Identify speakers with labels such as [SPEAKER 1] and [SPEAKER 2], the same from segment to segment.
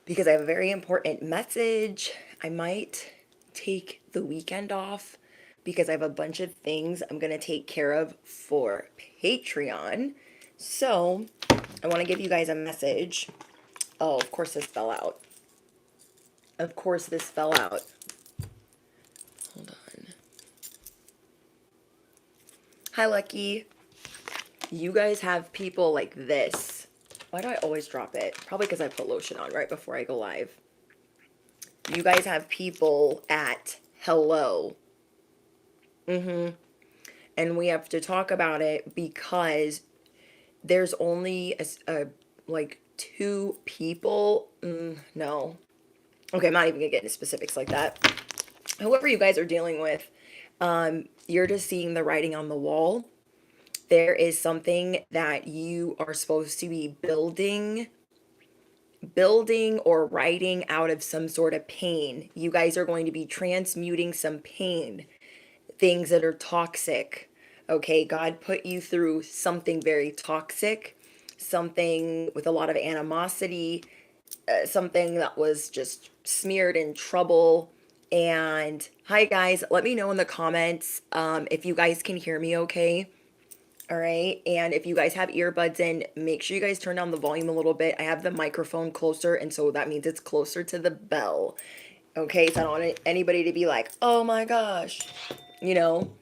[SPEAKER 1] because I have a very important message. I might take the weekend off because I have a bunch of things I'm going to take care of for Patreon. So I want to give you guys a message. Oh, of course this fell out. Of course this fell out. Hold on. Hi, Lucky. You guys have people like this. Why do I always drop it? Probably because I put lotion on right before I go live. You guys have people at hello. And we have to talk about it because there's only like two people. No. Okay, I'm not even gonna get into specifics like that. Whoever you guys are dealing with, you're just seeing the writing on the wall. There is something that you are supposed to be building or writing out of some sort of pain. You guys are going to be transmuting some pain, things that are toxic. Okay, God put you through something very toxic, something with a lot of animosity, something that was just smeared in trouble. And hi, guys, let me know in the comments if you guys can hear me okay. All right. And if you guys have earbuds in, make sure you guys turn down the volume a little bit. I have the microphone closer, and so that means it's closer to the bell. Okay. So I don't want anybody to be like, oh my gosh, you know.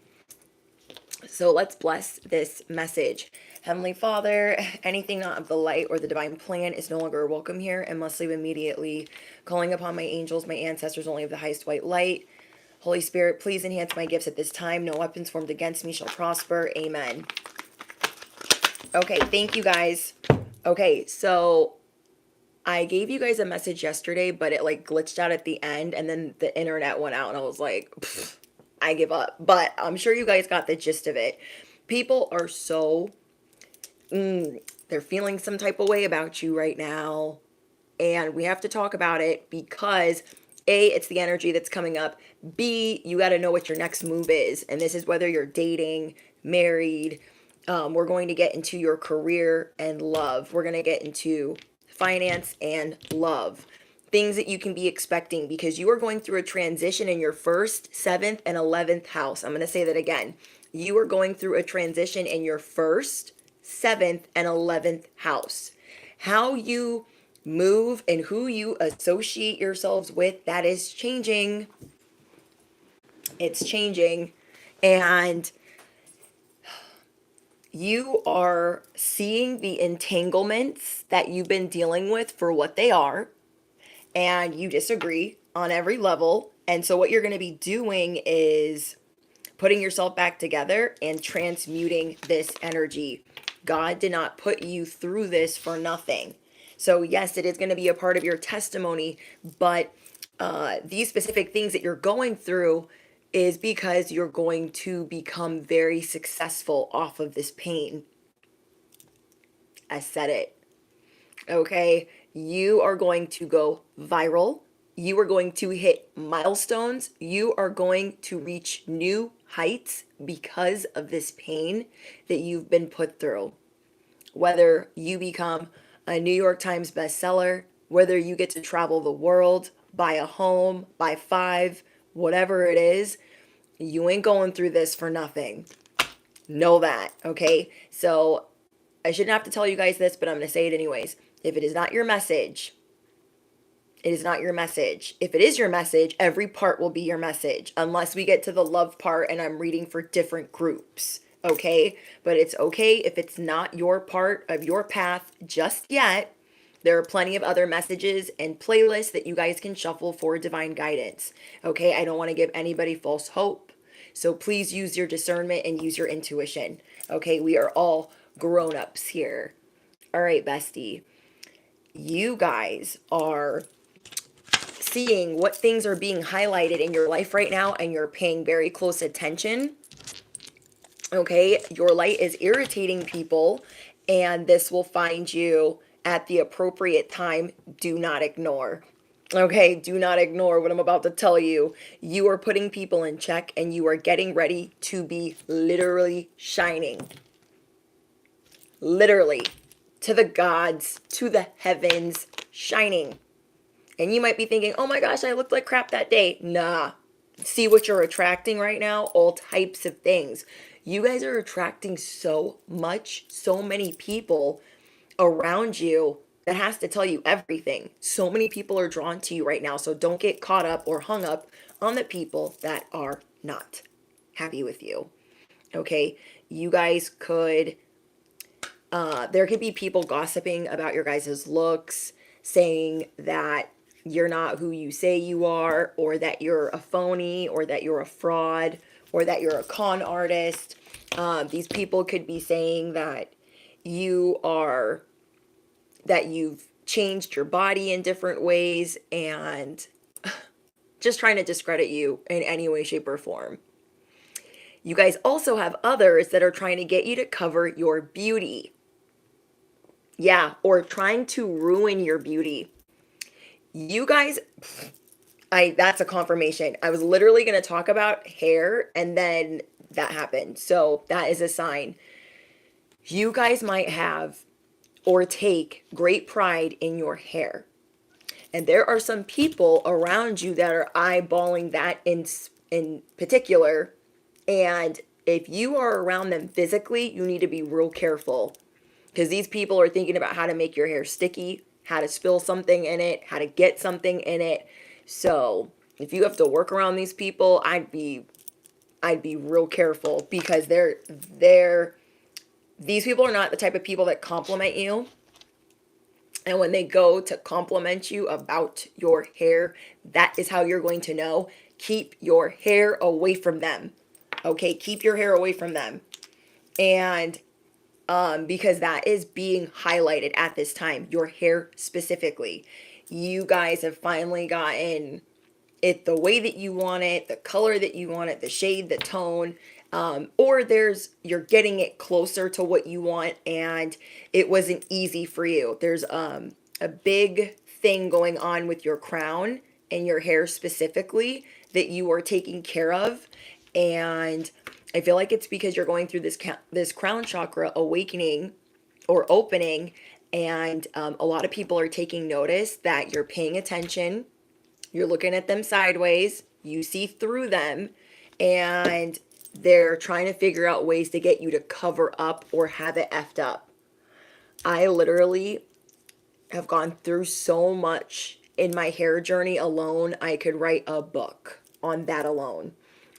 [SPEAKER 1] So let's bless this message. Heavenly Father, anything not of the light or the divine plan is no longer welcome here and must leave immediately. Calling upon my angels, my ancestors only of the highest white light. Holy Spirit, please enhance my gifts at this time. No weapons formed against me shall prosper. Amen. Okay, thank you guys. Okay, so I gave you guys a message yesterday, but it like glitched out at the end and then the internet went out and I was like, I give up. But I'm sure you guys got the gist of it. People are so, they're feeling some type of way about you right now. And we have to talk about it because A, it's the energy that's coming up. B, you got to know what your next move is. And this is whether you're dating, married. We're going to get into your career and love. We're going to get into finance and love. Things that you can be expecting because you are going through a transition in your first, seventh, and 11th house. I'm going to say that again. You are going through a transition in your first, seventh, and 11th house. How you move and who you associate yourselves with, that is changing. It's changing. And you are seeing the entanglements that you've been dealing with for what they are, and you disagree on every level. And so, what you're going to be doing is putting yourself back together and transmuting this energy. God did not put you through this for nothing. So, yes, it is going to be a part of your testimony, but these specific things that you're going through is because you're going to become very successful off of this pain. I said it. Okay. You are going to go viral. You are going to hit milestones. You are going to reach new heights because of this pain that you've been put through. Whether you become a New York Times bestseller, whether you get to travel the world, buy a home, buy five, whatever it is, you ain't going through this for nothing. Know that, okay? So I shouldn't have to tell you guys this, but I'm going to say it anyways. If it is not your message, it is not your message. If it is your message, every part will be your message, unless we get to the love part and I'm reading for different groups, okay? But it's okay if it's not your part of your path just yet. There are plenty of other messages and playlists that you guys can shuffle for divine guidance, okay? I don't want to give anybody false hope. So please use your discernment and use your intuition, okay? We are all grown-ups here. All right, bestie. You guys are seeing what things are being highlighted in your life right now, and you're paying very close attention. Okay, your light is irritating people, and this will find you at the appropriate time. Do not ignore. Okay, do not ignore what I'm about to tell you. You are putting people in check, and you are getting ready to be literally shining. Literally, to the gods, to the heavens, shining. And you might be thinking, oh my gosh, I looked like crap that day. Nah. See what you're attracting right now? All types of things. You guys are attracting so much, so many people around you that has to tell you everything. So many people are drawn to you right now. So don't get caught up or hung up on the people that are not happy with you. Okay? You guys could there could be people gossiping about your guys' looks, saying that you're not who you say you are, or that you're a phony, or that you're a fraud, or that you're a con artist. These people could be saying that you are, that you've changed your body in different ways and just trying to discredit you in any way, shape, or form. You guys also have others that are trying to get you to cover your beauty. Yeah, or trying to ruin your beauty. You guys, that's a confirmation. I was literally going to talk about hair and then that happened. So that is a sign. You guys might have or take great pride in your hair. And there are some people around you that are eyeballing that in particular. And if you are around them physically, you need to be real careful, because these people are thinking about how to make your hair sticky, how to spill something in it, how to get something in it. So if you have to work around these people, I'd be real careful, because these people are not the type of people that compliment you. And when they go to compliment you about your hair, that is how you're going to know. Keep your hair away from them. Okay, keep your hair away from them. And because that is being highlighted at this time, your hair specifically. You guys have finally gotten it the way that you want it, the color that you want it, the shade, the tone, or you're getting it closer to what you want, and it wasn't easy for you. There's a big thing going on with your crown and your hair specifically that you are taking care of, and I feel like it's because you're going through this crown chakra awakening or opening, and a lot of people are taking notice that you're paying attention. You're looking at them sideways. You see through them, and they're trying to figure out ways to get you to cover up or have it effed up. I literally have gone through so much in my hair journey alone. I could write a book on that alone.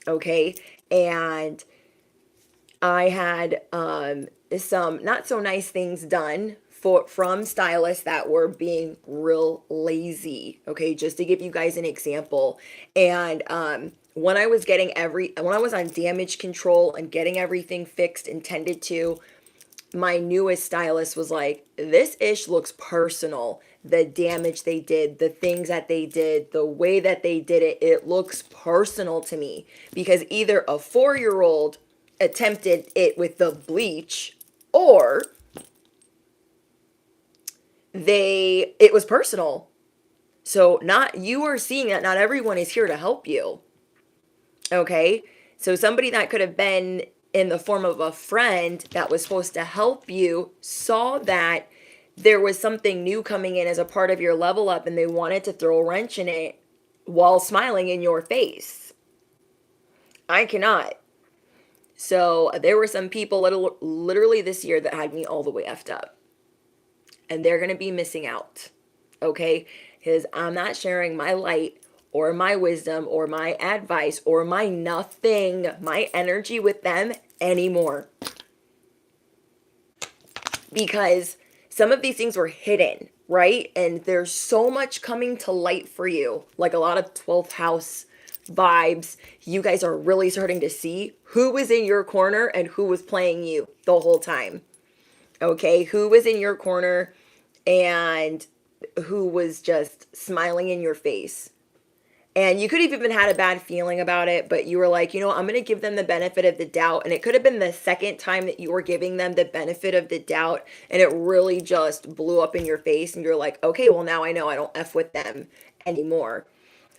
[SPEAKER 1] Okay. And I had some not so nice things done from stylists that were being real lazy. Okay, just to give you guys an example. And when I was on damage control and getting everything fixed and tended to, my newest stylist was like, this ish looks personal. The damage they did, the things that they did, the way that they did it, it looks personal to me. Because either a 4-year-old attempted it with the bleach, or it was personal. So you are seeing that not everyone is here to help you. Okay? So somebody that could have been in the form of a friend that was supposed to help you saw that there was something new coming in as a part of your level up, and they wanted to throw a wrench in it while smiling in your face. I cannot. So there were some people literally this year that had me all the way effed up. And they're going to be missing out. Okay? Because I'm not sharing my light or my wisdom or my advice or my nothing, my energy with them anymore. Because some of these things were hidden, right? And there's so much coming to light for you. Like a lot of 12th house vibes. You guys are really starting to see who was in your corner and who was playing you the whole time. Okay? Who was in your corner and who was just smiling in your face. And you could have even had a bad feeling about it, but you were like, I'm going to give them the benefit of the doubt. And it could have been the second time that you were giving them the benefit of the doubt, and it really just blew up in your face. And you're like, okay, well, now I know I don't F with them anymore.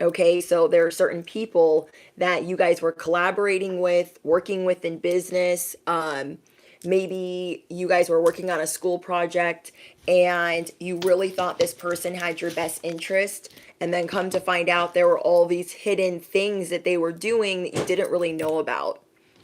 [SPEAKER 1] Okay, so there are certain people that you guys were collaborating with, working with in business, maybe you guys were working on a school project and you really thought this person had your best interest, and then come to find out there were all these hidden things that they were doing that you didn't really know about.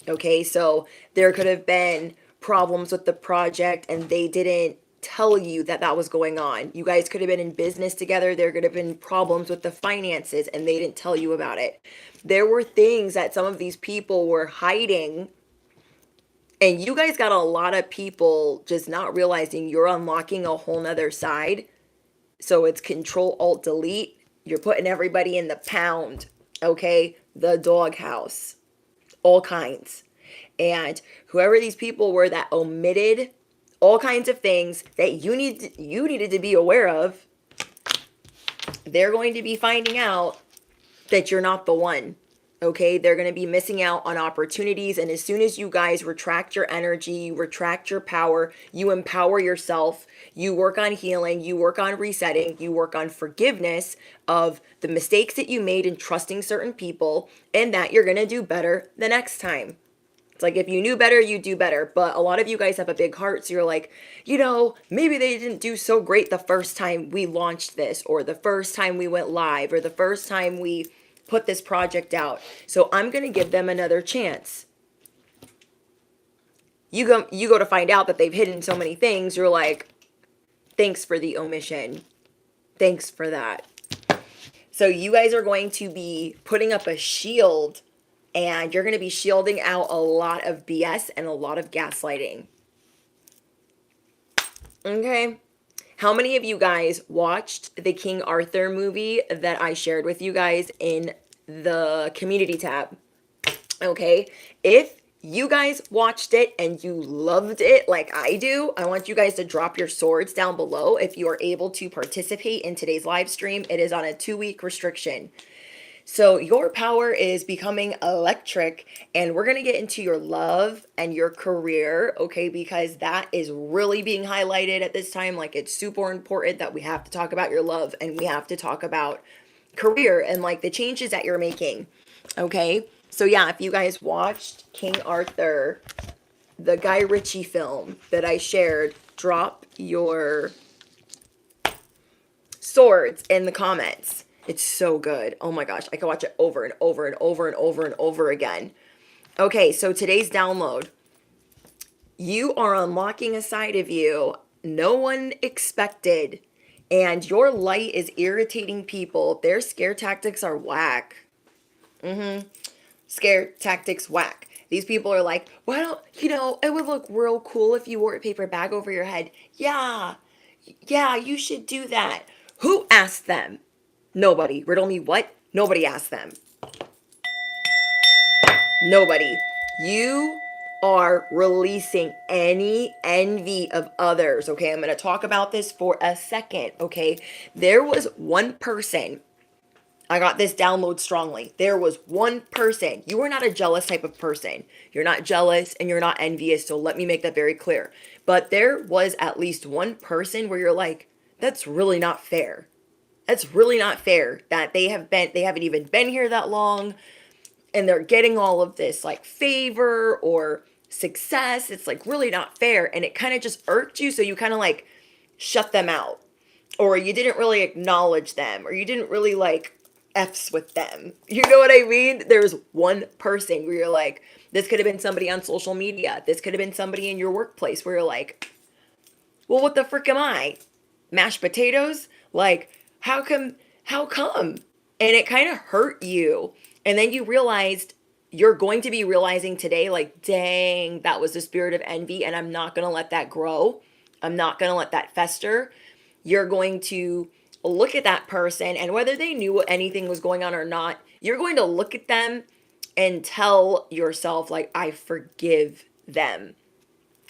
[SPEAKER 1] Okay, so there could have been problems with the project and they didn't tell you that that was going on. You guys could have been in business together. There could have been problems with the finances and they didn't tell you about it. There were things that some of these people were hiding, and you guys got a lot of people just not realizing you're unlocking a whole nother side. So it's Control Alt Delete. You're putting everybody in the pound, okay? The doghouse, all kinds. And whoever these people were that omitted all kinds of things that you needed to be aware of, they're going to be finding out that you're not the one. Okay, they're going to be missing out on opportunities. And as soon as you guys retract your energy, you retract your power, you empower yourself, you work on healing, you work on resetting, you work on forgiveness of the mistakes that you made in trusting certain people, and that you're going to do better the next time. It's like, if you knew better, you do better. But a lot of you guys have a big heart. So you're like, maybe they didn't do so great the first time we launched this, or the first time we went live, or the first time we put this project out. So I'm going to give them another chance. You go to find out that they've hidden so many things. You're like, thanks for the omission. Thanks for that. So you guys are going to be putting up a shield, and you're going to be shielding out a lot of BS and a lot of gaslighting. Okay. How many of you guys watched the King Arthur movie that I shared with you guys in the community tab? Okay. If you guys watched it and you loved it like I do, I want you guys to drop your swords down below if you are able to participate in today's live stream. It is on a 2-week restriction. So your power is becoming electric, and we're going to get into your love and your career, okay? Because that is really being highlighted at this time. Like, it's super important that we have to talk about your love, and we have to talk about career and like the changes that you're making, okay? So yeah, if you guys watched King Arthur, the Guy Ritchie film that I shared, drop your swords in the comments. It's so good. Oh my gosh, I can watch it over and over and over and over and over again. Okay, so today's download. You are unlocking a side of you no one expected, and your light is irritating people. Their scare tactics are whack. Scare tactics whack. These people are like, well, it would look real cool if you wore a paper bag over your head. Yeah, you should do that. Who asked them? Nobody. Riddle me what? Nobody asked them. Nobody. You are releasing any envy of others, okay? I'm going to talk about this for a second, okay? There was one person. I got this download strongly. There was one person. You are not a jealous type of person. You're not jealous and you're not envious, so let me make that very clear. But there was at least one person where you're like, that's really not fair. That's really not fair that they haven't even been here that long and they're getting all of this like favor or success. It's like really not fair. And it kind of just irked you. So you kind of like shut them out, or you didn't really acknowledge them, or you didn't really like F's with them. You know what I mean? There's one person where you're like, this could have been somebody on social media. This could have been somebody in your workplace where you're like, well, what the frick am I? Mashed potatoes? Like, how come? And it kind of hurt you. And then you realized, you're going to be realizing today, like, dang, that was the spirit of envy, and I'm not going to let that grow. I'm not going to let that fester. You're going to look at that person, and whether they knew anything was going on or not, you're going to look at them and tell yourself, like, I forgive them.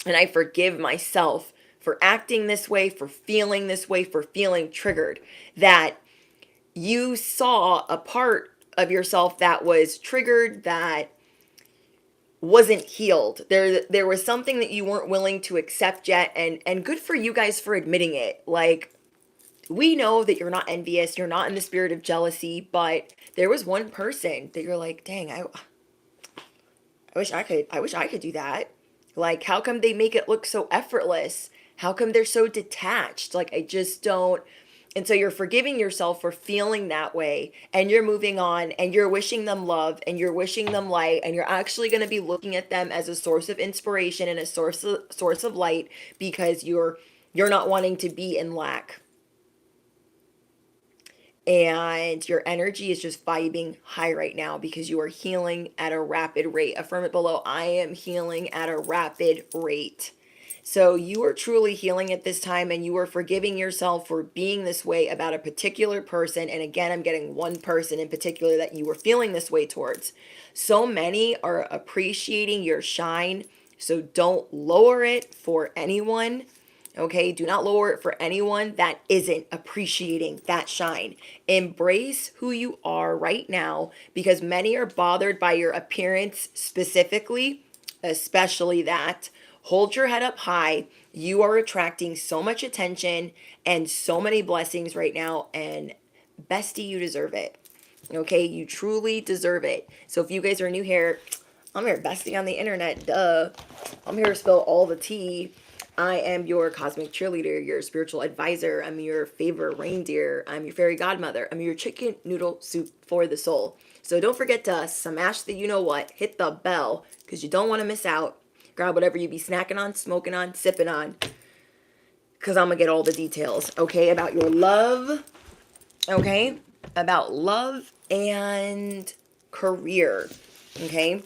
[SPEAKER 1] And I forgive myself for acting this way, for feeling this way, for feeling triggered. That you saw a part of yourself that was triggered, that wasn't healed. There was something that you weren't willing to accept yet, and good for you guys for admitting it. Like, we know that you're not envious, you're not in the spirit of jealousy, but there was one person that you're like, dang, I wish I could do that. Like, how come they make it look so effortless? How come they're so detached? Like, I just don't. And so you're forgiving yourself for feeling that way, and you're moving on, and you're wishing them love, and you're wishing them light, and you're actually going to be looking at them as a source of inspiration and a source of light, because you're not wanting to be in lack. And your energy is just vibing high right now because you are healing at a rapid rate. Affirm it below. I am healing at a rapid rate. So you are truly healing at this time, and you are forgiving yourself for being this way about a particular person. And again, I'm getting one person in particular that you were feeling this way towards. So many are appreciating your shine. So don't lower it for anyone. Okay, do not lower it for anyone that isn't appreciating that shine. Embrace who you are right now, because many are bothered by your appearance specifically, especially that. Hold your head up high. You are attracting so much attention and so many blessings right now, and bestie, you deserve it. Okay, you truly deserve it. So if you guys are new here, I'm your bestie on the internet, duh. I'm here to spill all the tea. I am your cosmic cheerleader, your spiritual advisor. I'm your favorite reindeer. I'm your fairy godmother. I'm your chicken noodle soup for the soul. So don't forget to smash the you know what, hit the bell, because you don't want to miss out. Grab whatever you be snacking on, smoking on, sipping on, because I'm going to get all the details, okay, about your love, okay, about love and career, okay?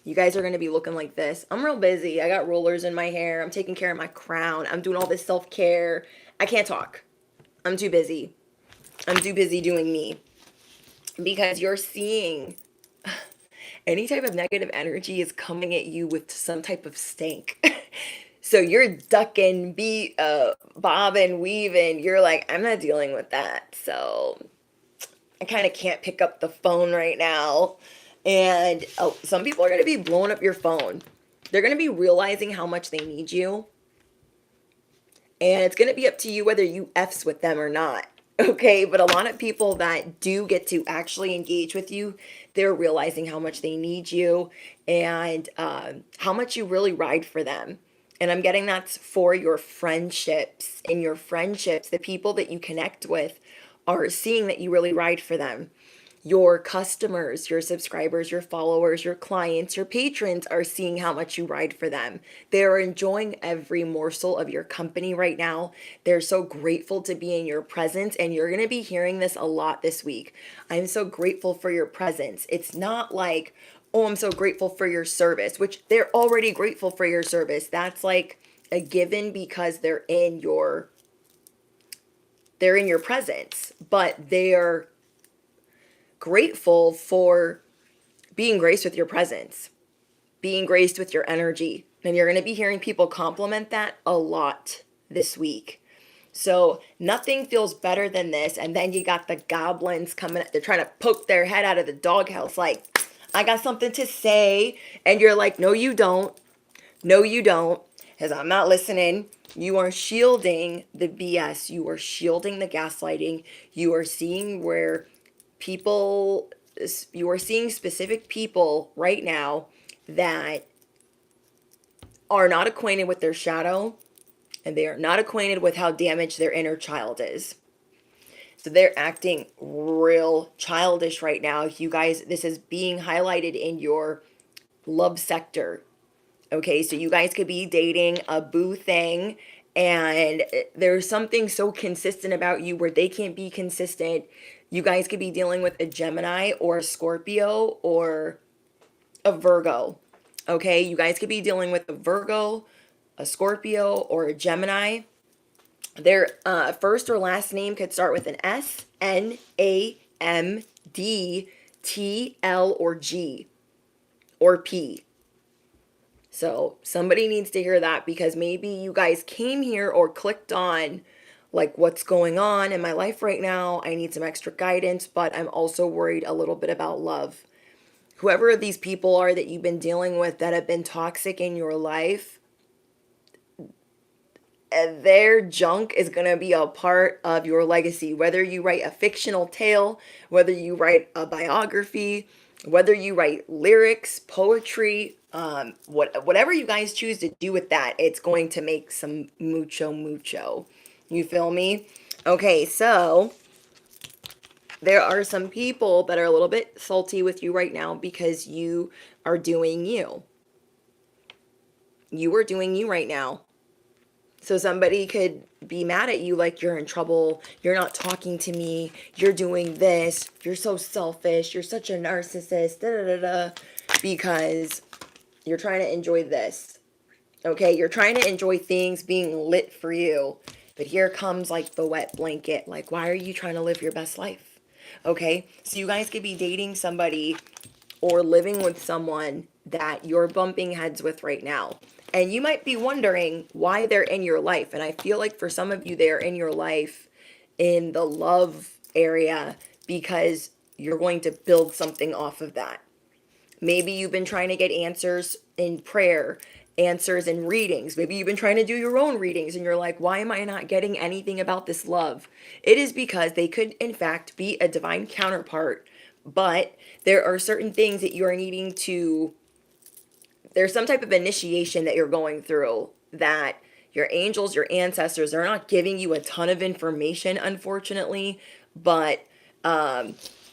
[SPEAKER 1] You guys are going to be looking like this. I'm real busy. I got rollers in my hair. I'm taking care of my crown. I'm doing all this self-care. I can't talk. I'm too busy. I'm too busy doing me. Because you're seeing any type of negative energy is coming at you with some type of stank. So you're ducking, bobbing, weaving. You're like, I'm not dealing with that. So I kind of can't pick up the phone right now. And some people are going to be blowing up your phone. They're going to be realizing how much they need you. And it's going to be up to you whether you F's with them or not. Okay, but a lot of people that do get to actually engage with you, they're realizing how much they need you, and how much you really ride for them. And I'm getting that's for your friendships. In your friendships, the people that you connect with are seeing that you really ride for them. Your customers, your subscribers, your followers, your clients, your patrons are seeing how much you ride for them. They're enjoying every morsel of your company right now. They're so grateful to be in your presence, and you're going to be hearing this a lot this week. I'm so grateful for your presence. It's not like, oh, I'm so grateful for your service, which they're already grateful for your service. That's like a given because they're in your presence, but they're grateful for being graced with your presence, being graced with your energy. And you're going to be hearing people compliment that a lot this week. So nothing feels better than this. And then you got the goblins coming. They're trying to poke their head out of the doghouse like, I got something to say. And you're like, no, you don't. No, you don't. Because I'm not listening. You are shielding the BS. You are shielding the gaslighting. You are seeing where people, you are seeing specific people right now that are not acquainted with their shadow, and they are not acquainted with how damaged their inner child is. So they're acting real childish right now. You guys, this is being highlighted in your love sector. Okay, so you guys could be dating a boo thing, and there's something so consistent about you where they can't be consistent. You guys could be dealing with a Gemini or a Scorpio or a Virgo. Okay, you guys could be dealing with a Virgo, a Scorpio, or a Gemini. Their first or last name could start with an S, N, A, M, D, T, L, or G, or P. So somebody needs to hear that, because maybe you guys came here or clicked on like, what's going on in my life right now? I need some extra guidance, but I'm also worried a little bit about love. Whoever these people are that you've been dealing with that have been toxic in your life, their junk is going to be a part of your legacy. Whether you write a fictional tale, whether you write a biography, Whether you write lyrics, poetry, whatever you guys choose to do with that, it's going to make some mucho. You feel me? Okay, so there are some people that are a little bit salty with you right now because you are doing you. You are doing you right now. So somebody could be mad at you like you're in trouble, you're not talking to me, you're doing this, you're so selfish, you're such a narcissist, da da da da, because you're trying to enjoy this. Okay, you're trying to enjoy things being lit for you. But here comes like the wet blanket. Like, why are you trying to live your best life? Okay, so you guys could be dating somebody or living with someone that you're bumping heads with right now. And you might be wondering why they're in your life. And I feel like for some of you, they're in your life in the love area because you're going to build something off of that. Maybe you've been trying to get answers in prayer, answers in readings. Maybe you've been trying to do your own readings and you're like, why am I not getting anything about this love? It is because they could, in fact, be a divine counterpart, but there are certain things that you are needing to, there's some type of initiation that you're going through that your angels, your ancestors, they're not giving you a ton of information, unfortunately, but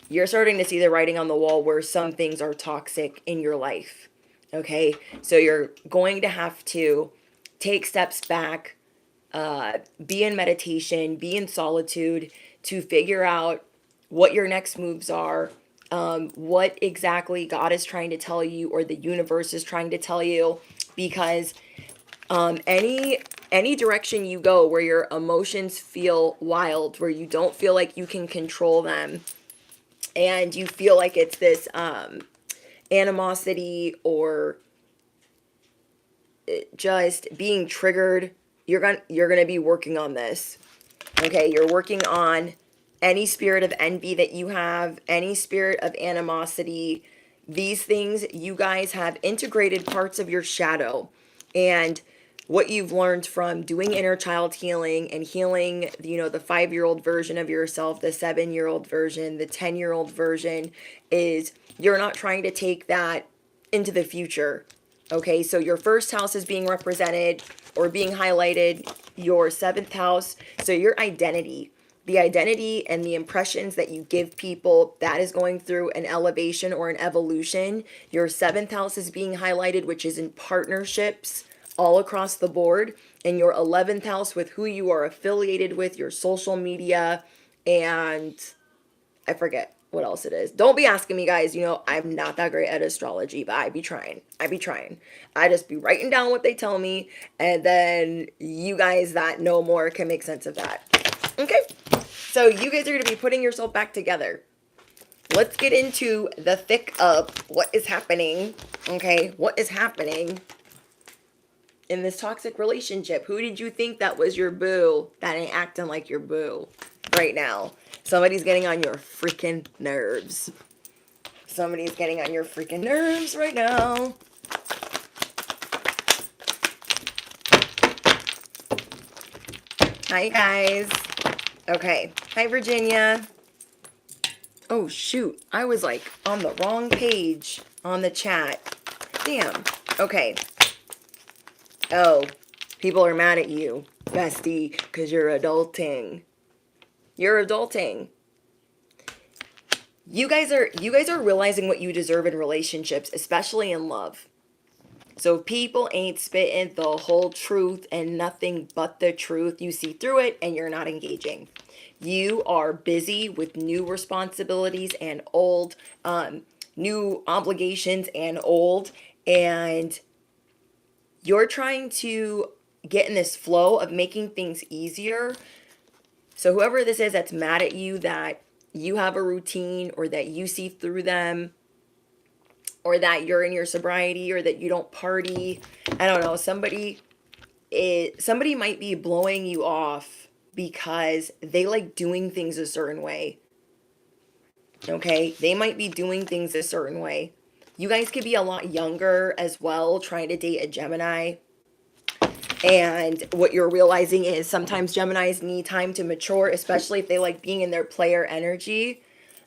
[SPEAKER 1] you're starting to see the writing on the wall where some things are toxic in your life. Okay, so you're going to have to take steps back, be in meditation, be in solitude to figure out what your next moves are, what exactly God is trying to tell you or the universe is trying to tell you, because any direction you go where your emotions feel wild, where you don't feel like you can control them, and you feel like it's this animosity or just being triggered, you're gonna be working on this. Okay, you're working on any spirit of envy that you have, any spirit of animosity. These things, you guys have integrated parts of your shadow. And what you've learned from doing inner child healing and healing, the 5-year-old version of yourself, the 7-year-old version, the 10-year-old version, is you're not trying to take that into the future. Okay, so your first house is being represented or being highlighted, your 7th house. So your identity, the identity and the impressions that you give people, that is going through an elevation or an evolution. Your 7th house is being highlighted, which is in partnerships all across the board. And your 11th house with who you are affiliated with, your social media, and I forget what else it is. Don't be asking me, guys. I'm not that great at astrology, but I be trying. I just be writing down what they tell me, and then you guys that know more can make sense of that. Okay? So you guys are going to be putting yourself back together. Let's get into the thick of what is happening. Okay? What is happening in this toxic relationship? Who did you think that was your boo that ain't acting like your boo right now? Somebody's getting on your freaking nerves. Somebody's getting on your freaking nerves right now. Hi, guys. Okay. Hi, Virginia. Oh, shoot. I was like on the wrong page on the chat. Damn. Okay. Oh, people are mad at you, bestie, because you're adulting. You're adulting. You guys are realizing what you deserve in relationships, especially in love. So people ain't spitting the whole truth and nothing but the truth. You see through it and you're not engaging. You are busy with new responsibilities and old, new obligations and old, and you're trying to get in this flow of making things easier. So whoever this is that's mad at you that you have a routine or that you see through them or that you're in your sobriety or that you don't party, I don't know, somebody might be blowing you off because they like doing things a certain way. Okay? They might be doing things a certain way. You guys could be a lot younger as well, trying to date a Gemini. And what you're realizing is sometimes Geminis need time to mature, especially if they like being in their player energy.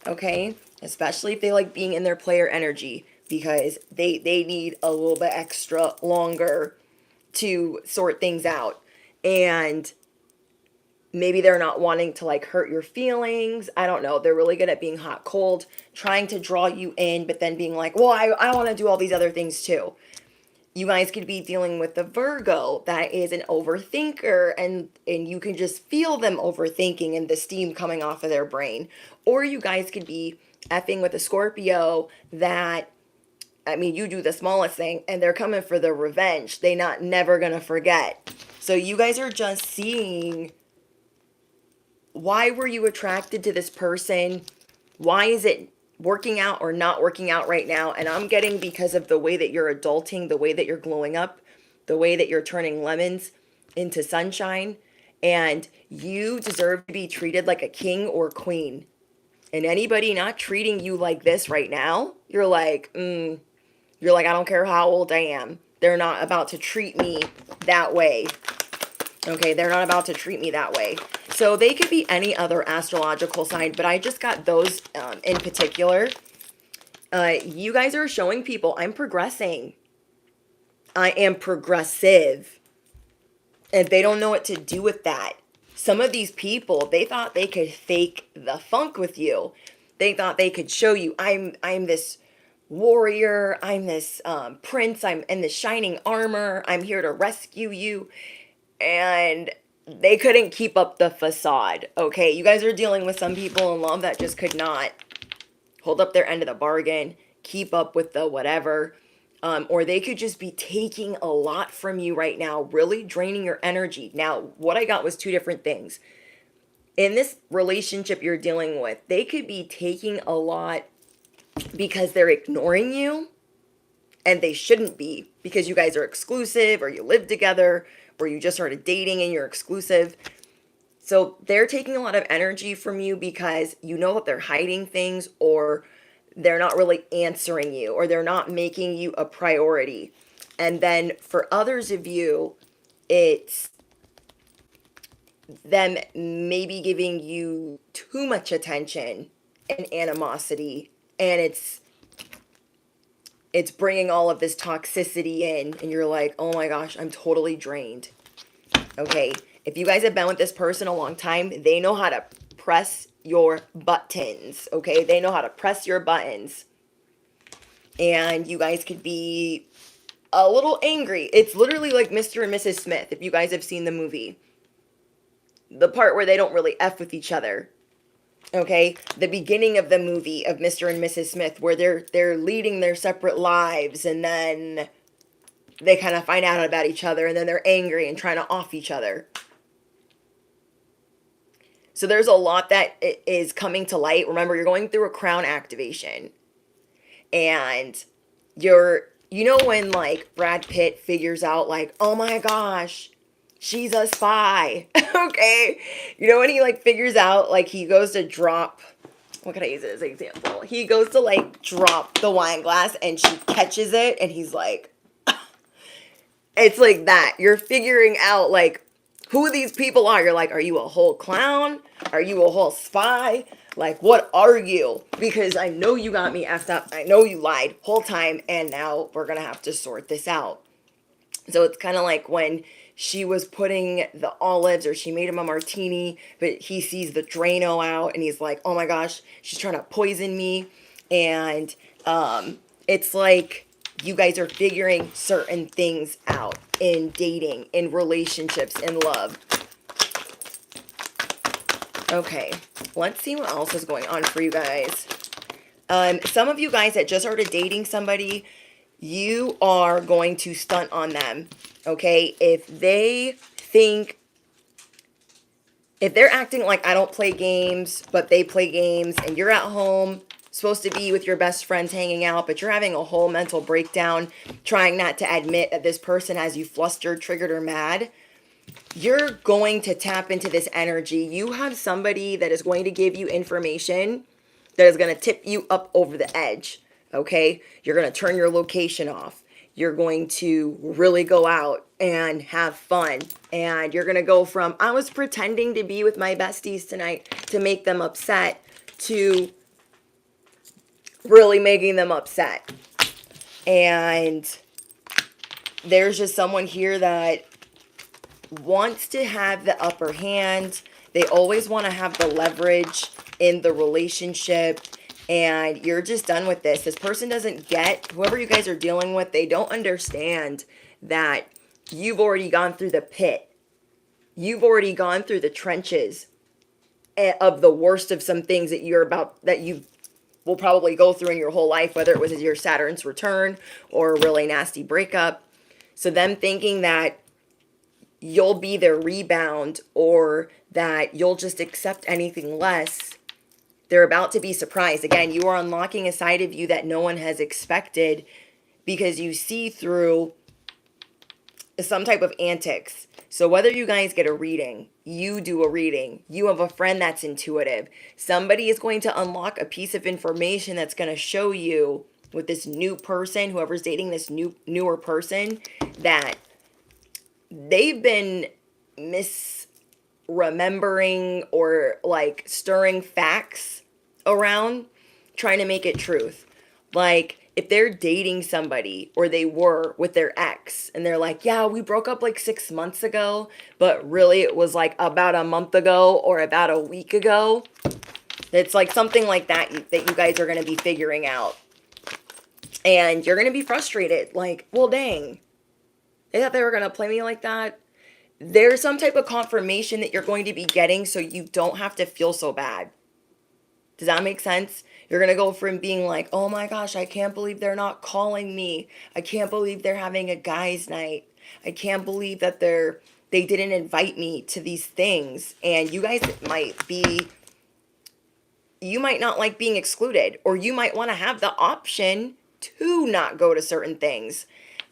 [SPEAKER 1] okay? Especially if they like being in their player energy, because they need a little bit extra longer to sort things out. And maybe they're not wanting to like hurt your feelings. I don't know. They're really good at being hot cold, trying to draw you in, but then being like, well, I want to do all these other things too. You guys could be dealing with the Virgo that is an overthinker, and you can just feel them overthinking and the steam coming off of their brain. Or you guys could be effing with a Scorpio that, I mean, you do the smallest thing and they're coming for the revenge. They not never gonna forget. So you guys are just seeing, why were you attracted to this person? Why is it working out or not working out right now? And I'm getting, because of the way that you're adulting, the way that you're glowing up, the way that you're turning lemons into sunshine, and you deserve to be treated like a king or queen. And anybody not treating you like this right now, you're like, I don't care how old I am. They're not about to treat me that way. Okay, they're not about to treat me that way. So they could be any other astrological sign, but I just got those in particular. You guys are showing people, I'm progressing. I am progressive. And they don't know what to do with that. Some of these people, they thought they could fake the funk with you. They thought they could show you, I'm this warrior, I'm this prince, I'm in this shining armor, I'm here to rescue you. And they couldn't keep up the facade. Okay, you guys are dealing with some people in love that just could not hold up their end of the bargain, keep up with the whatever. Or they could just be taking a lot from you right now, really draining your energy. Now, what I got was two different things. In this relationship you're dealing with, they could be taking a lot because they're ignoring you, and they shouldn't be, because you guys are exclusive, or you live together, or you just started dating and you're exclusive. So they're taking a lot of energy from you because you know that they're hiding things, or they're not really answering you, or they're not making you a priority. And then for others of you, it's them maybe giving you too much attention and animosity, and it's bringing all of this toxicity in, and you're like, oh my gosh, I'm totally drained. Okay, if you guys have been with this person a long time, they know how to press your buttons. Okay, they know how to press your buttons. And you guys could be a little angry. It's literally like Mr. and Mrs. Smith, if you guys have seen the movie. The part where they don't really F with each other. Okay, the beginning of the movie of Mr. and Mrs. Smith, where they're leading their separate lives, and then they kind of find out about each other, and then they're angry and trying to off each other. So there's a lot that is coming to light. Remember, you're going through a crown activation, and you know when like Brad Pitt figures out like, oh my gosh, she's a spy. Okay, you know when he like figures out, like he goes to drop, what can I use as an example? He goes to like drop the wine glass and she catches it, and he's like, it's like that. You're figuring out like who these people are. You're like, are you a whole clown? Are you a whole spy? Like, what are you? Because I know you got me effed up. I know you lied whole time, and now we're gonna have to sort this out. So it's kind of like when she was putting the olives, or she made him a martini, but he sees the Drano out, and he's like, oh my gosh, she's trying to poison me. And it's like you guys are figuring certain things out in dating, in relationships, in love. Okay, let's see what else is going on for you guys. Some of you guys that just started dating somebody, you are going to stunt on them, okay? If they're acting like I don't play games, but they play games, and you're at home, supposed to be with your best friends hanging out, but you're having a whole mental breakdown, trying not to admit that this person has you flustered, triggered, or mad, you're going to tap into this energy. You have somebody that is going to give you information that is going to tip you up over the edge, okay? You're going to turn your location off. You're going to really go out and have fun. And you're going to go from, I was pretending to be with my besties tonight to make them upset, to really making them upset. And there's just someone here that wants to have the upper hand. They always want to have the leverage in the relationship. And you're just done with this. This person doesn't get, whoever you guys are dealing with, they don't understand that you've already gone through the pit. You've already gone through the trenches of the worst of some things that you will probably go through in your whole life, whether it was your Saturn's return or a really nasty breakup. So them thinking that you'll be their rebound or that you'll just accept anything less, they're about to be surprised. Again, you are unlocking a side of you that no one has expected because you see through some type of antics. So whether you guys get a reading, you do a reading, you have a friend that's intuitive, somebody is going to unlock a piece of information that's going to show you with this new person, whoever's dating this newer person, that they've been misremembering or like stirring facts around, trying to make it truth. Like, if they're dating somebody or they were with their ex and they're like, yeah, we broke up like 6 months ago, but really it was like about a month ago or about a week ago. It's like something like that that you guys are going to be figuring out. And you're going to be frustrated. Like, well, dang, they thought they were going to play me like that. There's some type of confirmation that you're going to be getting so you don't have to feel so bad. Does that make sense? You're going to go from being like, oh my gosh, I can't believe they're not calling me. I can't believe they're having a guys' night. I can't believe that they didn't invite me to these things. And you guys you might not like being excluded, or you might want to have the option to not go to certain things.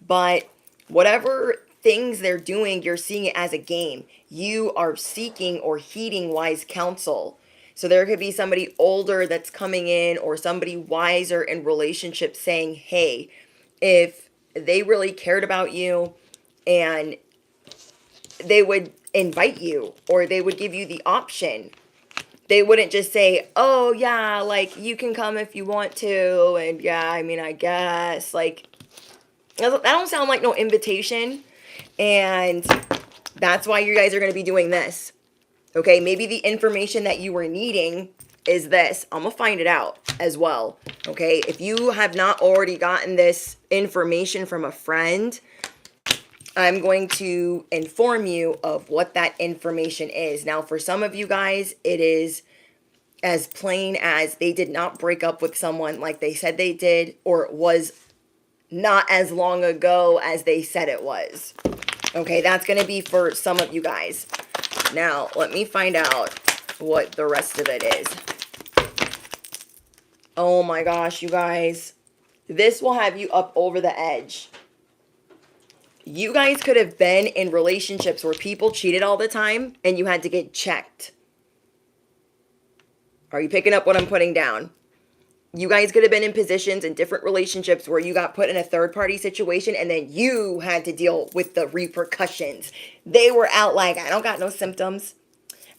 [SPEAKER 1] But whatever things they're doing, you're seeing it as a game. You are seeking or heeding wise counsel. So there could be somebody older that's coming in or somebody wiser in relationships saying, hey, if they really cared about you and they would invite you or they would give you the option. They wouldn't just say, oh yeah, like you can come if you want to. And yeah, I mean, I guess like that don't sound like no invitation. And that's why you guys are going to be doing this. Okay, maybe the information that you were needing is this. I'm going to find it out as well. Okay, if you have not already gotten this information from a friend, I'm going to inform you of what that information is. Now, for some of you guys, it is as plain as they did not break up with someone like they said they did, or it was not as long ago as they said it was. Okay, that's going to be for some of you guys. Now, let me find out what the rest of it is. Oh my gosh, you guys. This will have you up over the edge. You guys could have been in relationships where people cheated all the time and you had to get checked. Are you picking up what I'm putting down? You guys could have been in positions in different relationships where you got put in a third-party situation and then you had to deal with the repercussions. They were out like, I don't got no symptoms.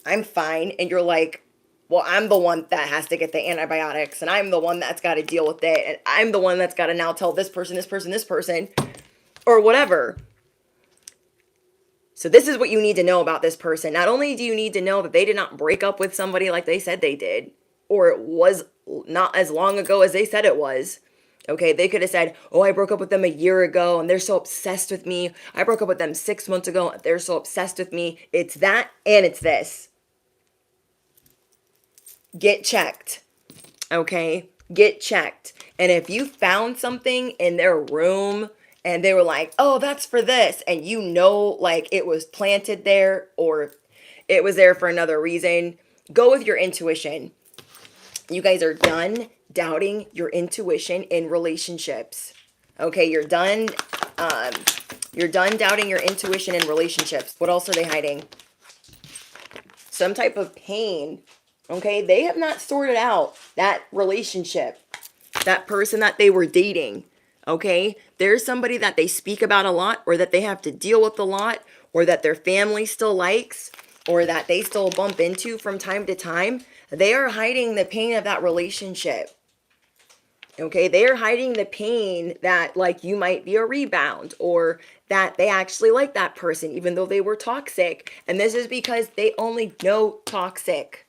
[SPEAKER 1] I'm fine. And you're like, well, I'm the one that has to get the antibiotics and I'm the one that's got to deal with it. And I'm the one that's got to now tell this person, or whatever. So this is what you need to know about this person. Not only do you need to know that they did not break up with somebody like they said they did, or it was not as long ago as they said it was. Okay, they could have said, oh, I broke up with them a year ago and they're so obsessed with me. I broke up with them 6 months ago and they're so obsessed with me. It's that and it's this. Get checked. Okay, get checked. And if you found something in their room and they were like, oh, that's for this, and you know, like it was planted there or it was there for another reason, go with your intuition. You guys are done doubting your intuition in relationships. Okay, you're done doubting your intuition in relationships. What else are they hiding? Some type of pain. Okay, they have not sorted out that relationship, that person that they were dating. Okay, there's somebody that they speak about a lot, or that they have to deal with a lot, or that their family still likes, or that they still bump into from time to time. They are hiding the pain of that relationship. Okay, they are hiding the pain that like you might be a rebound, or that they actually like that person even though they were toxic. And this is because they only know toxic.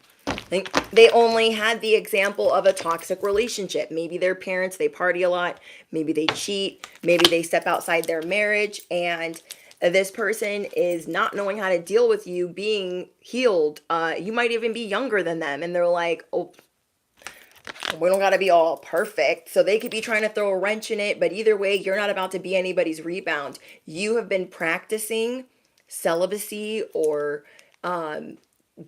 [SPEAKER 1] Like, they only had the example of a toxic relationship. Maybe their parents, they party a lot, maybe they cheat, maybe they step outside their marriage, and this person is not knowing how to deal with you being healed. You might even be younger than them, and they're like, oh, we don't got to be all perfect. So they could be trying to throw a wrench in it, but either way, you're not about to be anybody's rebound. You have been practicing celibacy, or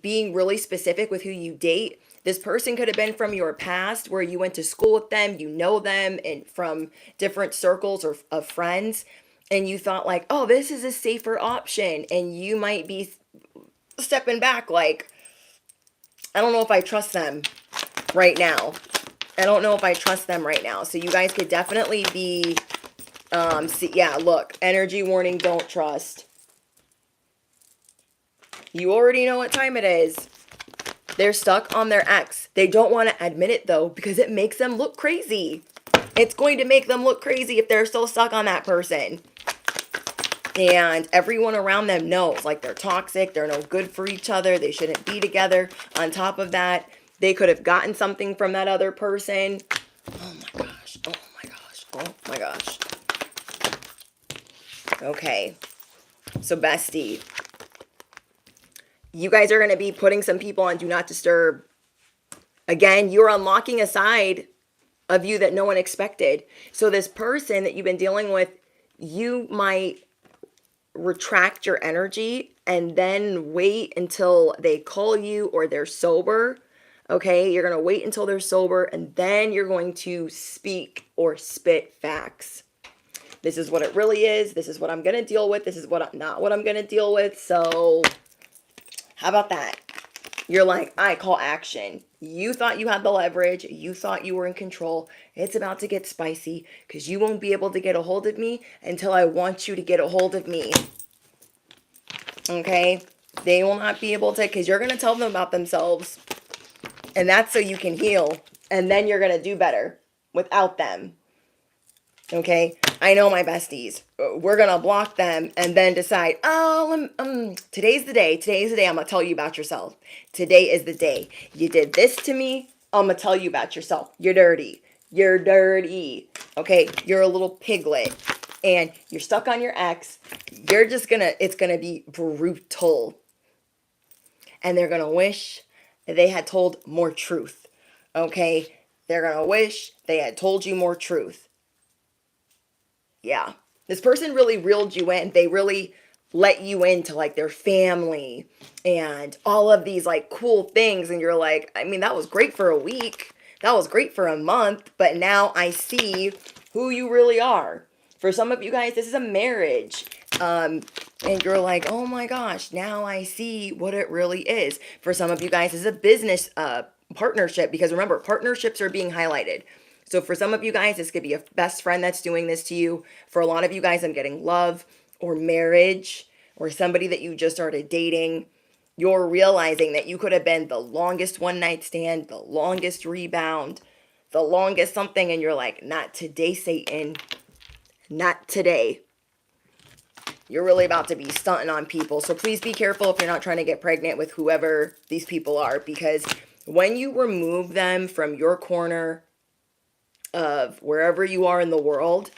[SPEAKER 1] being really specific with who you date. This person could have been from your past where you went to school with them, you know them, and from different circles or of friends, and you thought like, oh, this is a safer option, and you might be stepping back like, I don't know if I trust them right now. I don't know if I trust them right now. So you guys could definitely be, yeah, look, energy warning, don't trust. You already know what time it is. They're stuck on their ex. They don't want to admit it though, because it makes them look crazy. It's going to make them look crazy if they're still stuck on that person. And everyone around them knows, like, they're toxic, they're no good for each other, they shouldn't be together. On top of that, they could have gotten something from that other person. Oh my gosh, oh my gosh, oh my gosh. Okay, so bestie, you guys are going to be putting some people on Do Not Disturb. Again, you're unlocking a side of you that no one expected. So this person that you've been dealing with, you might retract your energy and then wait until they call you or they're sober. Okay, you're going to wait until they're sober, and then you're going to speak or spit facts. This is what it really is. This is what I'm going to deal with. This is not what I'm going to deal with. So how about that? You're like, I call action. You thought you had the leverage. You thought you were in control. It's about to get spicy, because you won't be able to get a hold of me until I want you to get a hold of me. Okay? They will not be able to, because you're going to tell them about themselves. And that's so you can heal. And then you're going to do better without them. Okay? I know my besties. We're going to block them and then decide, oh, today's the day. Today's the day I'm going to tell you about yourself. Today is the day. You did this to me. I'm going to tell you about yourself. You're dirty. You're dirty. Okay? You're a little piglet. And you're stuck on your ex. You're just going to, it's going to be brutal. And they're going to wish they had told more truth. Okay? They're going to wish they had told you more truth. Yeah. This person really reeled you in. They really let you into like their family and all of these like cool things. And you're like, I mean, that was great for a week. That was great for a month. But now I see who you really are. For some of you guys, this is a marriage. And you're like, oh my gosh, now I see what it really is. For some of you guys, this is a business partnership, because remember, partnerships are being highlighted. So for some of you guys, this could be a best friend that's doing this to you. For a lot of you guys, I'm getting love or marriage, or somebody that you just started dating. You're realizing that you could have been the longest one night stand, the longest rebound, the longest something. And you're like, not today, Satan. Not today. You're really about to be stunting on people. So please be careful if you're not trying to get pregnant with whoever these people are. Because when you remove them from your corner of wherever you are in the world,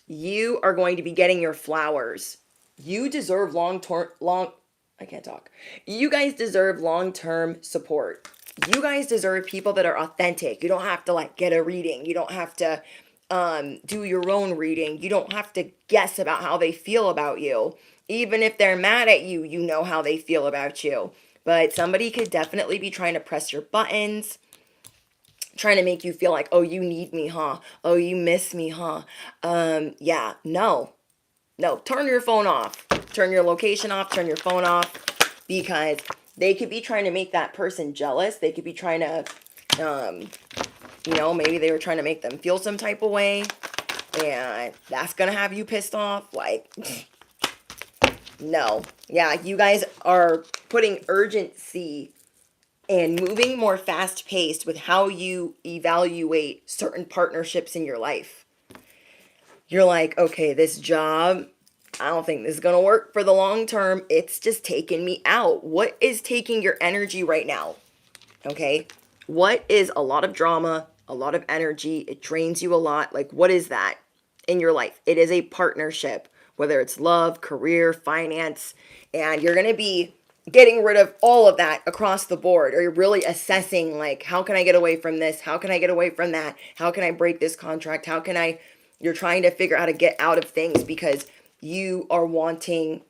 [SPEAKER 1] you are going to be getting your flowers. You deserve I can't talk. You guys deserve long-term support. You guys deserve people that are authentic. You don't have to like get a reading. You don't have to do your own reading. You don't have to guess about how they feel about you. Even if they're mad at you, you know how they feel about you. But somebody could definitely be trying to press your buttons, trying to make you feel like, oh, you need me, huh? Oh, you miss me, huh? Yeah, no, turn your phone off. Turn your location off, turn your phone off, because they could be trying to make that person jealous. They could be trying to, maybe they were trying to make them feel some type of way, and that's going to have you pissed off. Like, no. Yeah, you guys are putting urgency and moving more fast paced with how you evaluate certain partnerships in your life. You're like, okay, this job, I don't think this is going to work for the long term. It's just taking me out. What is taking your energy right now? Okay. What is a lot of drama, a lot of energy? It drains you a lot. Like, what is that in your life? It is a partnership, whether it's love, career, finance, and you're going to be getting rid of all of that across the board. Or you're really assessing, like, how can I get away from this? How can I get away from that? How can I break this contract? How can I? You're trying to figure out how to get out of things because you are wanting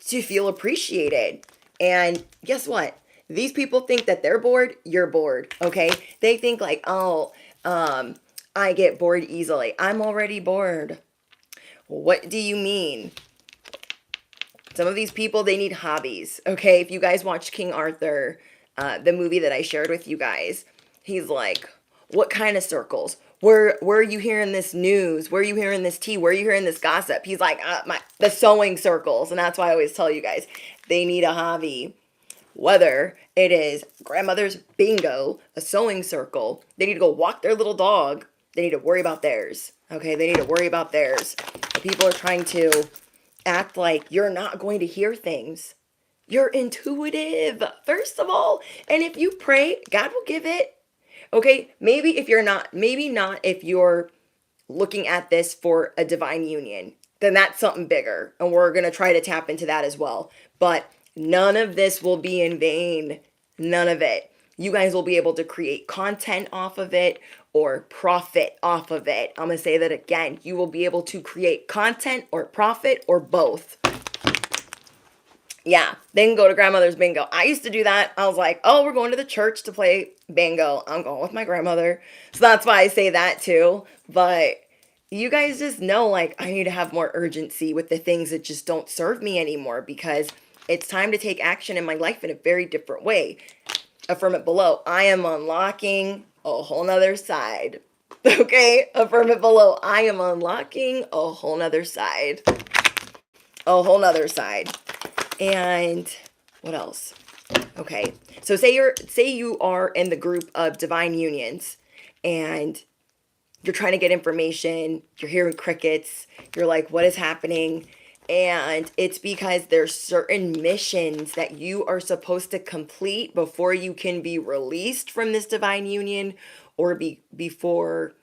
[SPEAKER 1] to feel appreciated. And guess what? These people think that they're bored, you're bored, okay? They think like, oh, I get bored easily. I'm already bored. What do you mean? Some of these people, they need hobbies, okay? If you guys watched King Arthur, the movie that I shared with you guys, he's like, what kind of circles? Where are you hearing this news? Where are you hearing this tea? Where are you hearing this gossip? He's like, the sewing circles. And that's why I always tell you guys, they need a hobby. Whether it is grandmother's bingo, a sewing circle, they need to go walk their little dog. They need to worry about theirs. Okay, they need to worry about theirs. People are trying to act like you're not going to hear things. You're intuitive, first of all. And if you pray, God will give it. Okay, maybe if you're not, maybe not if you're looking at this for a divine union, then that's something bigger. And we're going to try to tap into that as well. But none of this will be in vain. None of it. You guys will be able to create content off of it or profit off of it. I'm going to say that again. You will be able to create content or profit or both. Yeah, they can go to grandmother's bingo. I used to do that. I was like, oh, we're going to the church to play bingo. I'm going with my grandmother. So that's why I say that too. But you guys just know, like, I need to have more urgency with the things that just don't serve me anymore because it's time to take action in my life in a very different way. Affirm it below. I am unlocking a whole nother side. Okay? Affirm it below. I am unlocking a whole nother side. A whole nother side. And what else? Okay. So say you are in the group of divine unions and you're trying to get information, you're hearing crickets, you're like, what is happening? And it's because there's certain missions that you are supposed to complete before you can be released from this divine union or before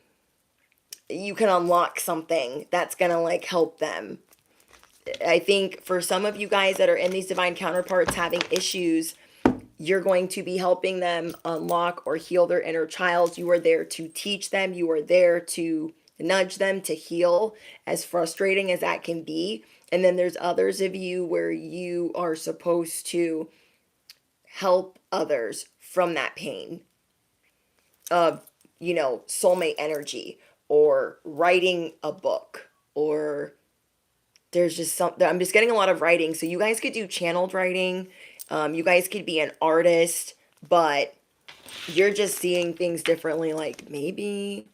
[SPEAKER 1] you can unlock something that's going to like help them. I think for some of you guys that are in these divine counterparts having issues, you're going to be helping them unlock or heal their inner child. You are there to teach them. You are there to nudge them to heal, as frustrating as that can be. And then there's others of you where you are supposed to help others from that pain of, soulmate energy or writing a book or there's just something. I'm just getting a lot of writing. So you guys could do channeled writing. You guys could be an artist, but you're just seeing things differently. Like maybe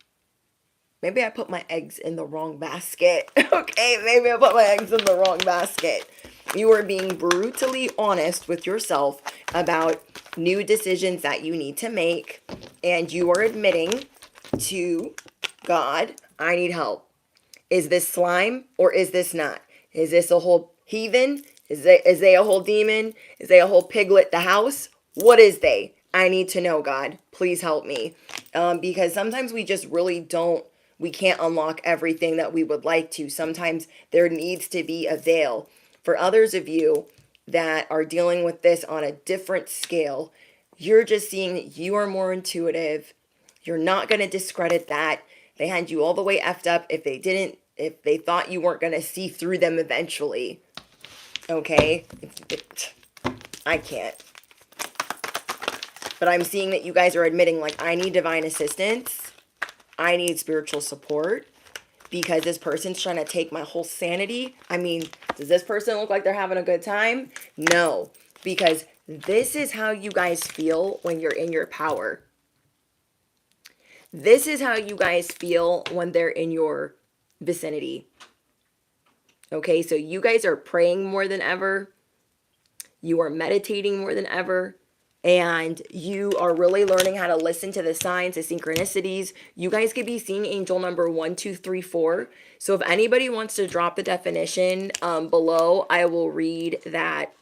[SPEAKER 1] I put my eggs in the wrong basket. Okay, maybe I put my eggs in the wrong basket. You are being brutally honest with yourself about new decisions that you need to make. And you are admitting to God, I need help. Is this slime or is this not? Is this a whole heathen? Is they a whole demon? Is they a whole piglet the house? What is they? I need to know, God. Please help me. Because sometimes we just really we can't unlock everything that we would like to. Sometimes there needs to be a veil. For others of you that are dealing with this on a different scale, you're just seeing that you are more intuitive. You're not going to discredit that. They had you all the way effed up if they thought you weren't going to see through them eventually. Okay? I can't. But I'm seeing that you guys are admitting, like, I need divine assistance. I need spiritual support. Because this person's trying to take my whole sanity. I mean, does this person look like they're having a good time? No. Because this is how you guys feel when you're in your power. This is how you guys feel when they're in your vicinity. Okay, so you guys are praying more than ever. You are meditating more than ever. and you are really learning how to listen to the signs, the synchronicities. You guys could be seeing angel number 1234. So if anybody wants to drop the definition below, I will read that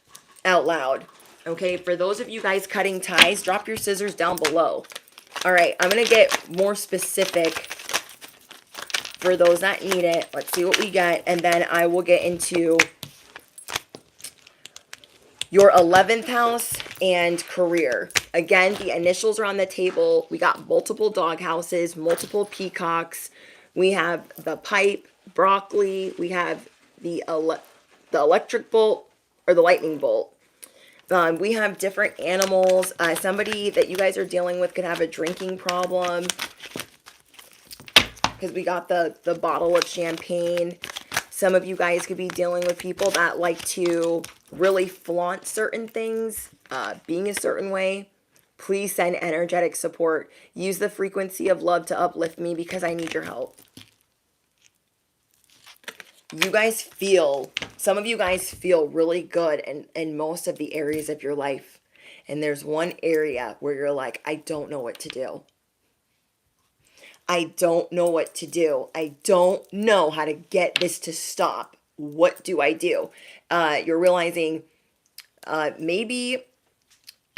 [SPEAKER 1] out loud. Okay, for those of you guys cutting ties, drop your scissors down below. All right, I'm going to get more specific for those that need it. Let's see what we get, and then I will get into your 11th house and career. Again, the initials are on the table. We got multiple dog houses, multiple peacocks. We have the pipe, broccoli. We have the electric bolt or the lightning bolt. We have different animals. Somebody that you guys are dealing with could have a drinking problem because we got the bottle of champagne. Some of you guys could be dealing with people that like to really flaunt certain things, being a certain way. Please send energetic support. Use the frequency of love to uplift me because I need your help. You guys feel, some of you guys feel really good in most of the areas of your life. And there's one area where you're like, I don't know what to do. I don't know what to do. I don't know how to get this to stop. What do I do? You're realizing maybe,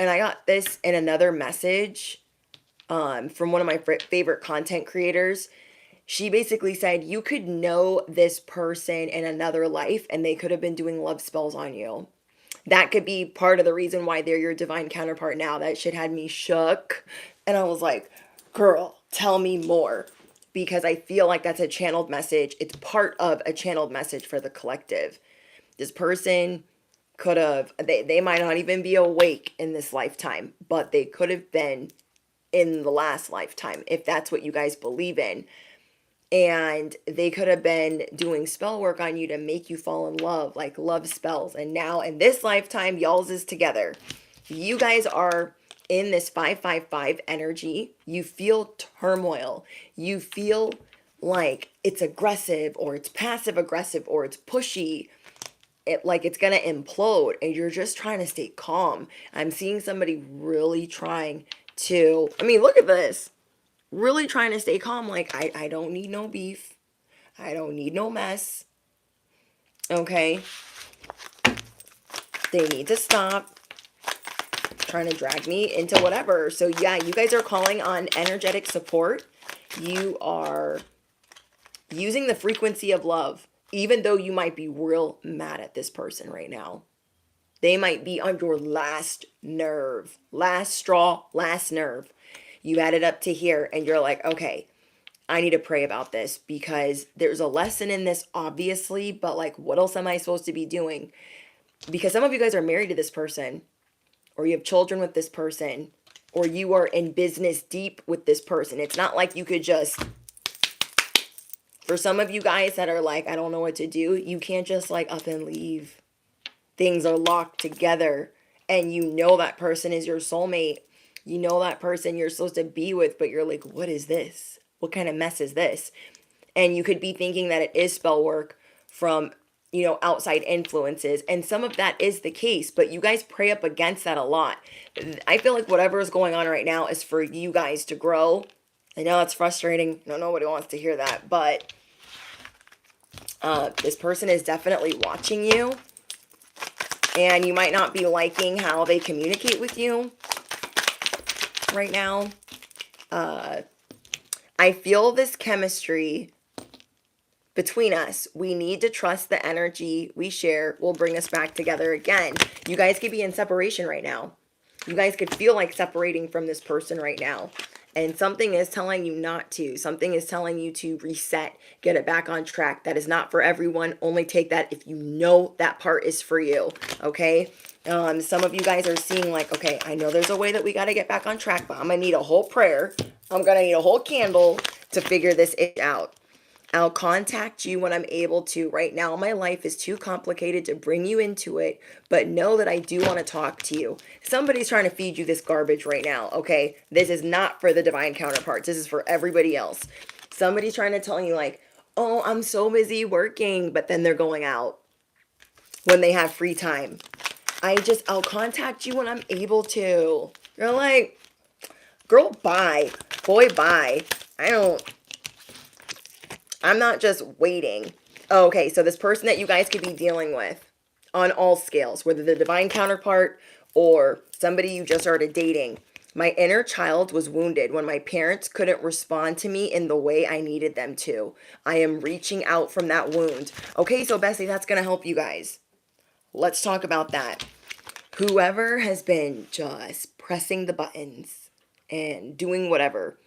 [SPEAKER 1] and I got this in another message from one of my favorite content creators. She basically said you could know this person in another life and they could have been doing love spells on you. That could be part of the reason why they're your divine counterpart now. That shit had me shook. And I was like, girl, tell me more. Because I feel like that's a channeled message. It's part of a channeled message for the collective. This person could have, they might not even be awake in this lifetime, but they could have been in the last lifetime, if that's what you guys believe in. And they could have been doing spell work on you to make you fall in love, like love spells. And now in this lifetime, y'all's is together. You guys are in this 555 energy. You feel turmoil. You feel like it's aggressive or it's passive aggressive or it's pushy. Like it's going to implode and you're just trying to stay calm. I'm seeing somebody really trying to, I mean, look at this. Really trying to stay calm, like, I don't need no beef. I don't need no mess. Okay? They need to stop trying to drag me into whatever. So, yeah, you guys are calling on energetic support. You are using the frequency of love, even though you might be real mad at this person right now. They might be on your last nerve, last straw, last nerve. You add it up to here and you're like, okay, I need to pray about this because there's a lesson in this, obviously, but like, what else am I supposed to be doing? Because some of you guys are married to this person, or you have children with this person, or you are in business deep with this person. It's not like you could just, for some of you guys that are like, I don't know what to do, you can't just like up and leave. Things are locked together and you know that person is your soulmate. You know that person you're supposed to be with, but you're like, what is this? What kind of mess is this? And you could be thinking that it is spell work from, you know, outside influences. And some of that is the case, but you guys pray up against that a lot. I feel like whatever is going on right now is for you guys to grow. I know it's frustrating. No, nobody wants to hear that, but this person is definitely watching you. And you might not be liking how they communicate with you right now. I feel this chemistry between us. We need to trust the energy we share will bring us back together again. You guys could be in separation right now. You guys could feel like separating from this person right now. And something is telling you not to. Something is telling you to reset, get it back on track. That is not for everyone. Only take that if you know that part is for you. Okay? Some of you guys are seeing like, okay, I know there's a way that we got to get back on track, but I'm going to need a whole prayer. I'm going to need a whole candle to figure this out. I'll contact you when I'm able to. Right now, my life is too complicated to bring you into it, but know that I do want to talk to you. Somebody's trying to feed you this garbage right now, okay? This is not for the divine counterparts. This is for everybody else. Somebody's trying to tell you like, oh, I'm so busy working, but then they're going out when they have free time. I'll contact you when I'm able to. You're like, girl, bye. Boy, bye. I'm not just waiting. Okay, so this person that you guys could be dealing with on all scales, whether the divine counterpart or somebody you just started dating. My inner child was wounded when my parents couldn't respond to me in the way I needed them to. I am reaching out from that wound. Okay, so Bessie, that's going to help you guys. Let's talk about that. Whoever has been just pressing the buttons and doing whatever,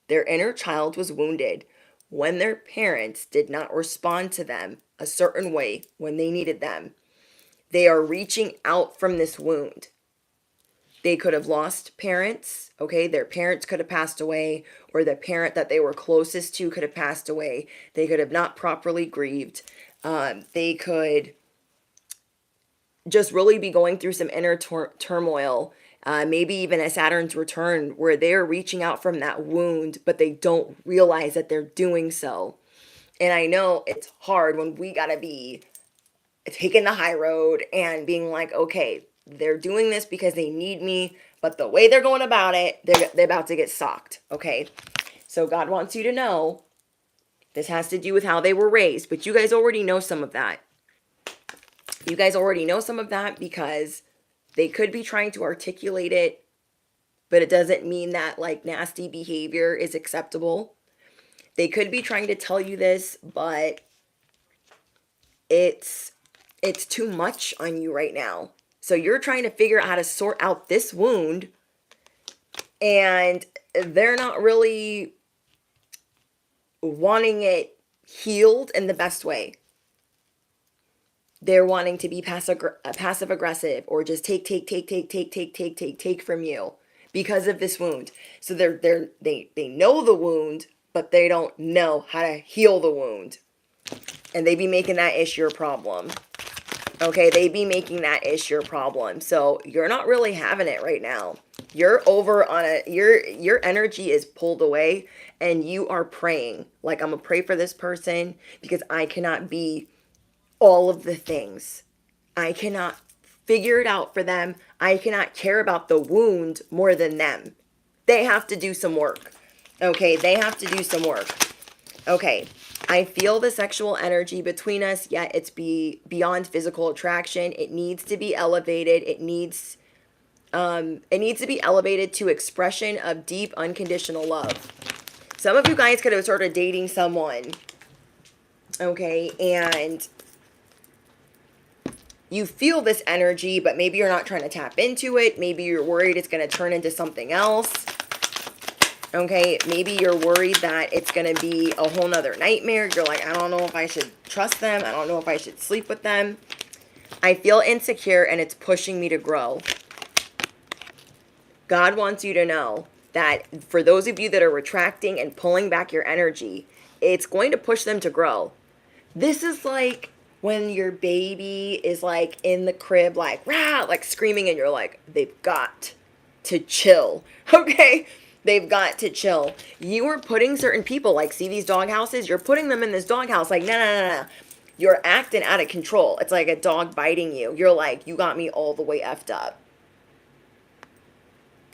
[SPEAKER 1] their inner child was wounded when their parents did not respond to them a certain way when they needed them. They are reaching out from this wound. They could have lost parents, okay? Their parents could have passed away, or the parent that they were closest to could have passed away. They could have not properly grieved. They could just really be going through some inner turmoil, maybe even a Saturn's return, where they're reaching out from that wound, but they don't realize that they're doing so. And I know it's hard when we gotta be taking the high road and being like, okay, they're doing this because they need me, but the way they're going about it, they're about to get socked, okay? So God wants you to know this has to do with how they were raised, but you guys already know some of that. You guys already know some of that because they could be trying to articulate it, but it doesn't mean that like nasty behavior is acceptable. They could be trying to tell you this, but it's too much on you right now. So you're trying to figure out how to sort out this wound, and they're not really wanting it healed in the best way. They're wanting to be passive aggressive or just take from you because of this wound. So they know the wound, but they don't know how to heal the wound. And they be making that issue your problem. Okay, they be making that issue your problem. So you're not really having it right now. You're over on your energy is pulled away, and you are praying. Like, I'm gonna pray for this person because I cannot be all of the things. I cannot figure it out for them. I cannot care about the wound more than them. They have to do some work. Okay, they have to do some work. Okay, I feel the sexual energy between us, yet it's beyond physical attraction. It needs to be elevated. It needs to be elevated to expression of deep, unconditional love. Some of you guys could have started dating someone, okay, and you feel this energy, but maybe you're not trying to tap into it. Maybe you're worried it's going to turn into something else. Okay, maybe you're worried that it's going to be a whole nother nightmare. You're like, I don't know if I should trust them. I don't know if I should sleep with them. I feel insecure and it's pushing me to grow. God wants you to know that for those of you that are retracting and pulling back your energy, it's going to push them to grow. This is like when your baby is like in the crib, like, rah, like screaming, and you're like, they've got to chill. Okay? They've got to chill. You are putting certain people, like, see these dog houses? You're putting them in this dog house. Like, no. You're acting out of control. It's like a dog biting you. You're like, you got me all the way effed up.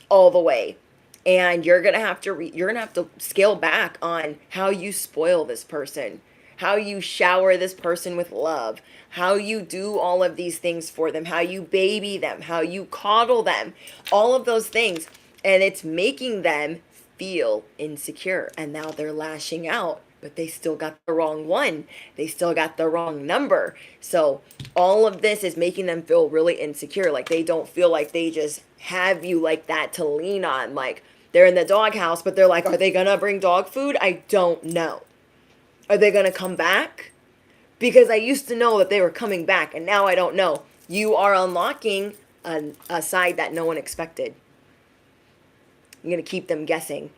[SPEAKER 1] All the way. And you're going to have to scale back on how you spoil this person, how you shower this person with love, how you do all of these things for them, how you baby them, how you coddle them, all of those things. And it's making them feel insecure. And now they're lashing out, but they still got the wrong one. They still got the wrong number. So all of this is making them feel really insecure. Like they don't feel like they just have you like that to lean on. Like they're in the doghouse, but they're like, are they going to bring dog food? I don't know. Are they going to come back? Because I used to know that they were coming back, and now I don't know. You are unlocking a side that no one expected. You're going to keep them guessing.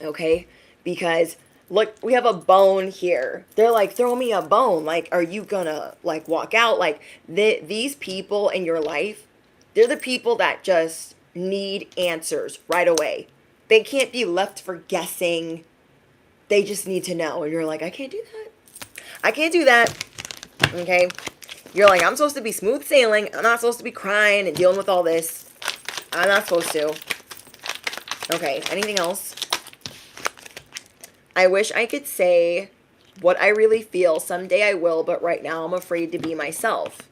[SPEAKER 1] Okay? Because, look, we have a bone here. They're like, throw me a bone. Like, are you going to, like, walk out? Like, these people in your life, they're the people that just need answers right away. They can't be left for guessing. They just need to know. And you're like, I can't do that. I can't do that. Okay? You're like, I'm supposed to be smooth sailing. I'm not supposed to be crying and dealing with all this. I'm not supposed to. Okay, anything else? I wish I could say what I really feel. Someday I will, but right now I'm afraid to be myself.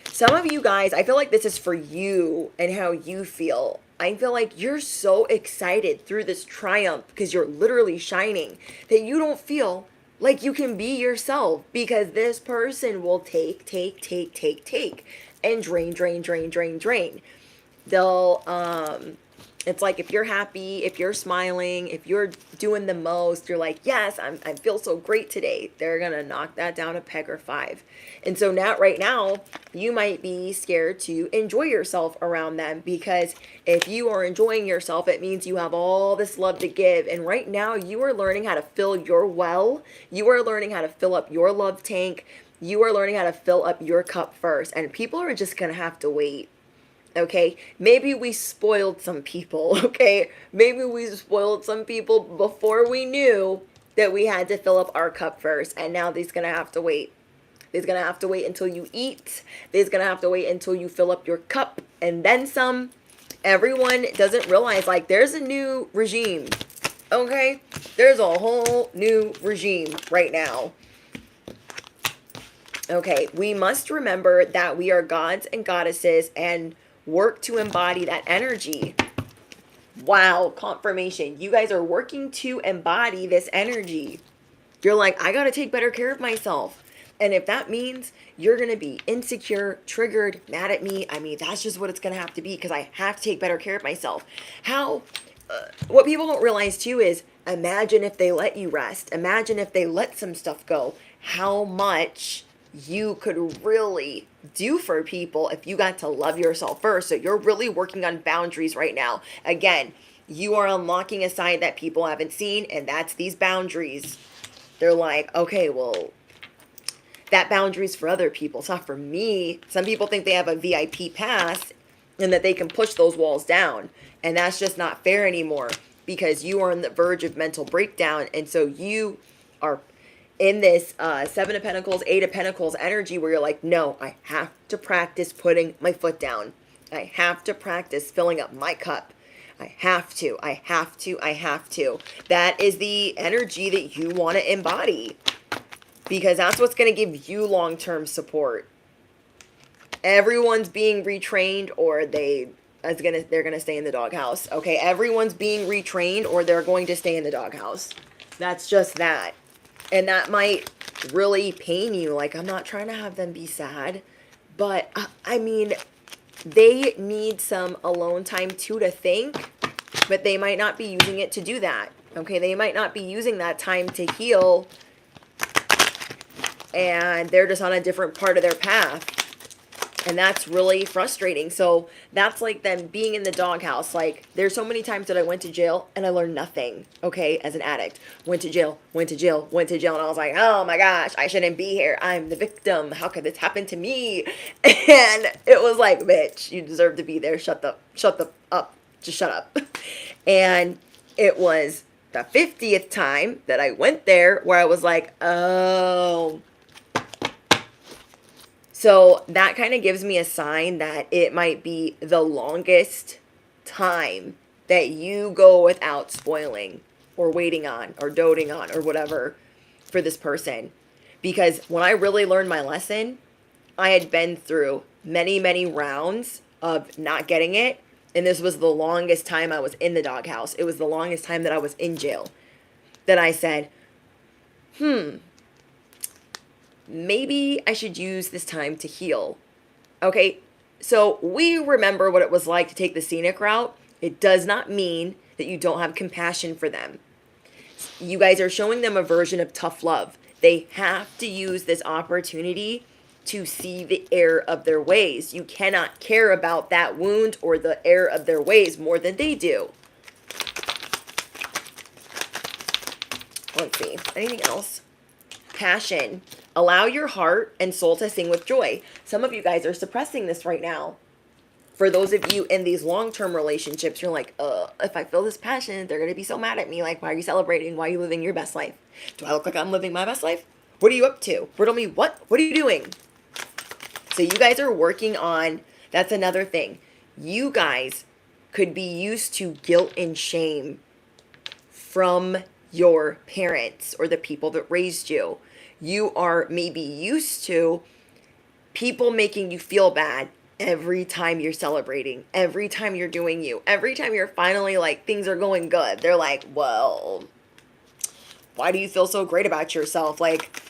[SPEAKER 1] Some of you guys, I feel like this is for you and how you feel. I feel like you're so excited through this triumph because you're literally shining that you don't feel like you can be yourself because this person will take, and drain. They'll, it's like if you're happy, if you're smiling, if you're doing the most, you're like, yes, I feel so great today. They're going to knock that down a peg or 5. And so now, right now, you might be scared to enjoy yourself around them because if you are enjoying yourself, it means you have all this love to give. And right now, you are learning how to fill your well. You are learning how to fill up your love tank. You are learning how to fill up your cup first. And people are just going to have to wait. Okay, maybe we spoiled some people, okay? Maybe we spoiled some people before we knew that we had to fill up our cup first. And now they's going to have to wait. They's going to have to wait until you eat. They's going to have to wait until you fill up your cup and then some. Everyone doesn't realize, like, there's a new regime, okay? There's a whole new regime right now. Okay, we must remember that we are gods and goddesses and work to embody that energy. Wow, confirmation. You guys are working to embody this energy. You're like, I got to take better care of myself. And if that means you're going to be insecure, triggered, mad at me, I mean, that's just what it's going to have to be because I have to take better care of myself. What people don't realize too is imagine if they let you rest. Imagine if they let some stuff go. How much you could really do for people if you got to love yourself first. So you're really working on boundaries right now. Again, you are unlocking a side that people haven't seen, and that's these boundaries. They're like, okay, well, that boundary's for other people. It's not for me. Some people think they have a VIP pass and that they can push those walls down. And that's just not fair anymore because you are on the verge of mental breakdown. And so you are in this 7 of Pentacles, 8 of Pentacles energy where you're like, no, I have to practice putting my foot down. I have to practice filling up my cup. I have to. That is the energy that you want to embody because that's what's going to give you long-term support. Everyone's being retrained or they're going to stay in the doghouse. Okay, everyone's being retrained or they're going to stay in the doghouse. That's just that. And that might really pain you. Like, I'm not trying to have them be sad. But, I mean, they need some alone time too to think. But they might not be using it to do that. Okay, they might not be using that time to heal. And they're just on a different part of their path. And that's really frustrating. So that's like them being in the doghouse. Like, there's so many times that I went to jail and I learned nothing, okay, as an addict. Went to jail. And I was like, oh my gosh, I shouldn't be here. I'm the victim. How could this happen to me? And it was like, bitch, you deserve to be there. Shut up. Just shut up. And it was the 50th time that I went there where I was like, oh. So that kind of gives me a sign that it might be the longest time that you go without spoiling or waiting on or doting on or whatever for this person. Because when I really learned my lesson, I had been through many, many rounds of not getting it. And this was the longest time I was in the doghouse. It was the longest time that I was in jail. That I said, maybe I should use this time to heal. Okay, so we remember what it was like to take the scenic route. It does not mean that you don't have compassion for them. You guys are showing them a version of tough love. They have to use this opportunity to see the error of their ways. You cannot care about that wound or the error of their ways more than they do. Let's see, anything else? Passion. Allow your heart and soul to sing with joy. Some of you guys are suppressing this right now. For those of you in these long-term relationships, you're like, if I feel this passion, they're going to be so mad at me. Like, why are you celebrating? Why are you living your best life? Do I look like I'm living my best life? What are you up to? Riddle me what? What are you doing? So you guys are working on, that's another thing. You guys could be used to guilt and shame from your parents or the people that raised you. You are maybe used to people making you feel bad every time you're celebrating, every time you're doing you, every time you're finally like things are going good. They're like, well, why do you feel so great about yourself? Like,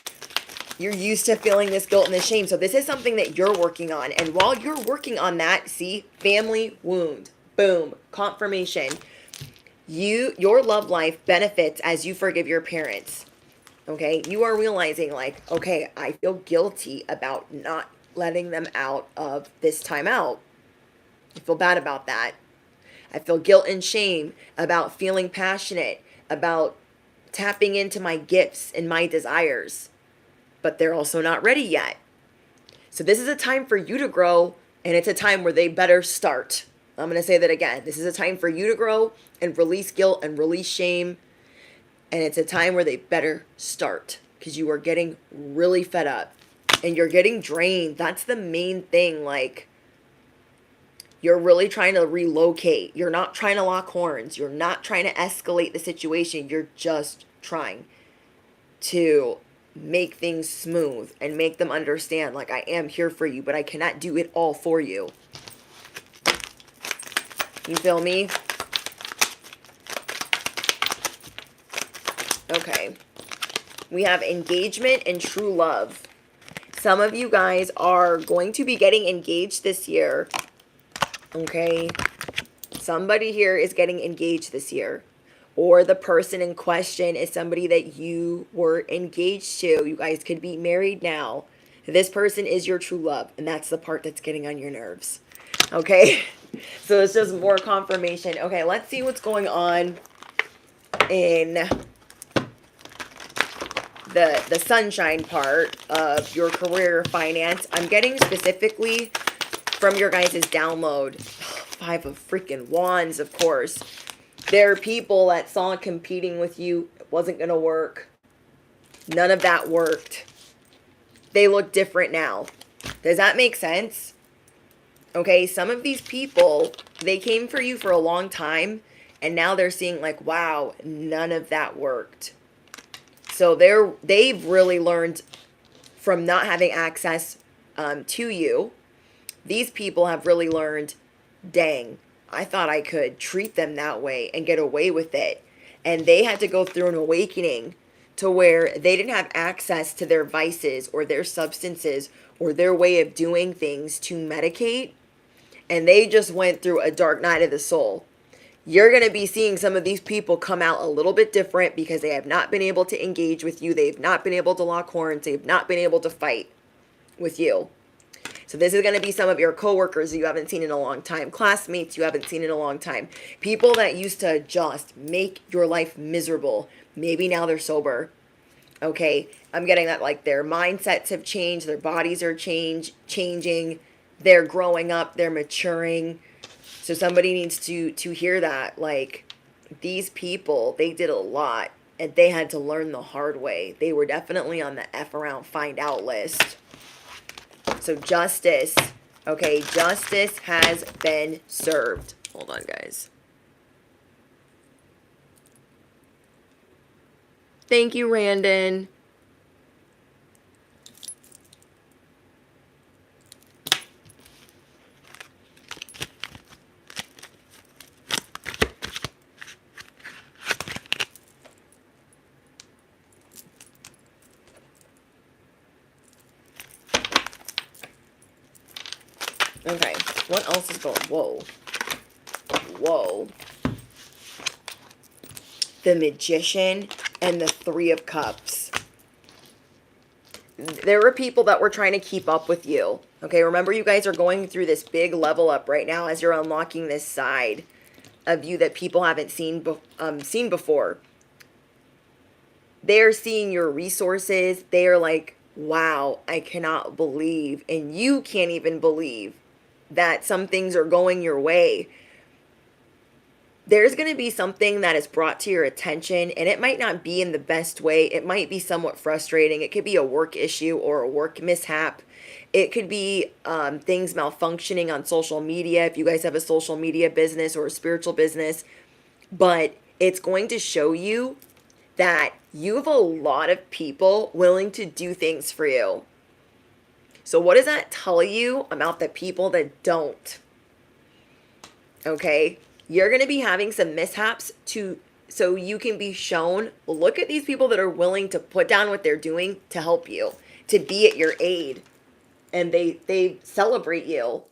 [SPEAKER 1] you're used to feeling this guilt and this shame. So this is something that you're working on. And while you're working on that, see, family wound, boom, confirmation. Your love life benefits as you forgive your parents. Okay, you are realizing like, okay, I feel guilty about not letting them out of this time out. I feel bad about that. I feel guilt and shame about feeling passionate, about tapping into my gifts and my desires, but they're also not ready yet. So this is a time for you to grow, and it's a time where they better start. I'm going to say that again. This is a time for you to grow and release guilt and release shame. And it's a time where they better start, because you are getting really fed up and you're getting drained. That's the main thing. Like, you're really trying to relocate. You're not trying to lock horns. You're not trying to escalate the situation. You're just trying to make things smooth and make them understand, like, I am here for you, but I cannot do it all for you. You feel me? Okay. We have engagement and true love. Some of you guys are going to be getting engaged this year. Okay. Somebody here is getting engaged this year. Or the person in question is somebody that you were engaged to. You guys could be married now. This person is your true love. And that's the part that's getting on your nerves. Okay. So it's just more confirmation. Okay, let's see what's going on in the sunshine part of your career finance. I'm getting specifically from your guys' download. 5 of freaking wands, of course. There are people that saw competing with you. It wasn't going to work. None of that worked. They look different now. Does that make sense? Okay, some of these people, they came for you for a long time, and now they're seeing like, wow, none of that worked. So they've really learned from not having access to you. These people have really learned, dang, I thought I could treat them that way and get away with it. And they had to go through an awakening to where they didn't have access to their vices or their substances or their way of doing things to medicate. And they just went through a dark night of the soul. You're going to be seeing some of these people come out a little bit different because they have not been able to engage with you. They've not been able to lock horns. They've not been able to fight with you. So this is going to be some of your coworkers you haven't seen in a long time, classmates you haven't seen in a long time, people that used to just make your life miserable. Maybe now they're sober. Okay, I'm getting that like their mindsets have changed, their bodies are changing, they're growing up, they're maturing. So somebody needs to hear that. Like, these people, they did a lot and they had to learn the hard way. They were definitely on the F around find out list. So justice, okay, justice has been served. Hold on, guys. Thank you, Randon. Okay, what else is going? Whoa. Whoa. The Magician and the 3 of Cups. There were people that were trying to keep up with you. Okay, remember you guys are going through this big level up right now as you're unlocking this side of you that people haven't seen before. They're seeing your resources. They are like, wow, I cannot believe, and you can't even believe that some things are going your way. there's going to be something that is brought to your attention, and it might not be in the best way. It might be somewhat frustrating. It could be a work issue or a work mishap. It could be things malfunctioning on social media if you guys have a social media business or a spiritual business. But it's going to show you that you have a lot of people willing to do things for you. So what does that tell you about the people that don't? Okay, you're going to be having some mishaps so you can be shown, look at these people that are willing to put down what they're doing to help you, to be at your aid, and they celebrate you.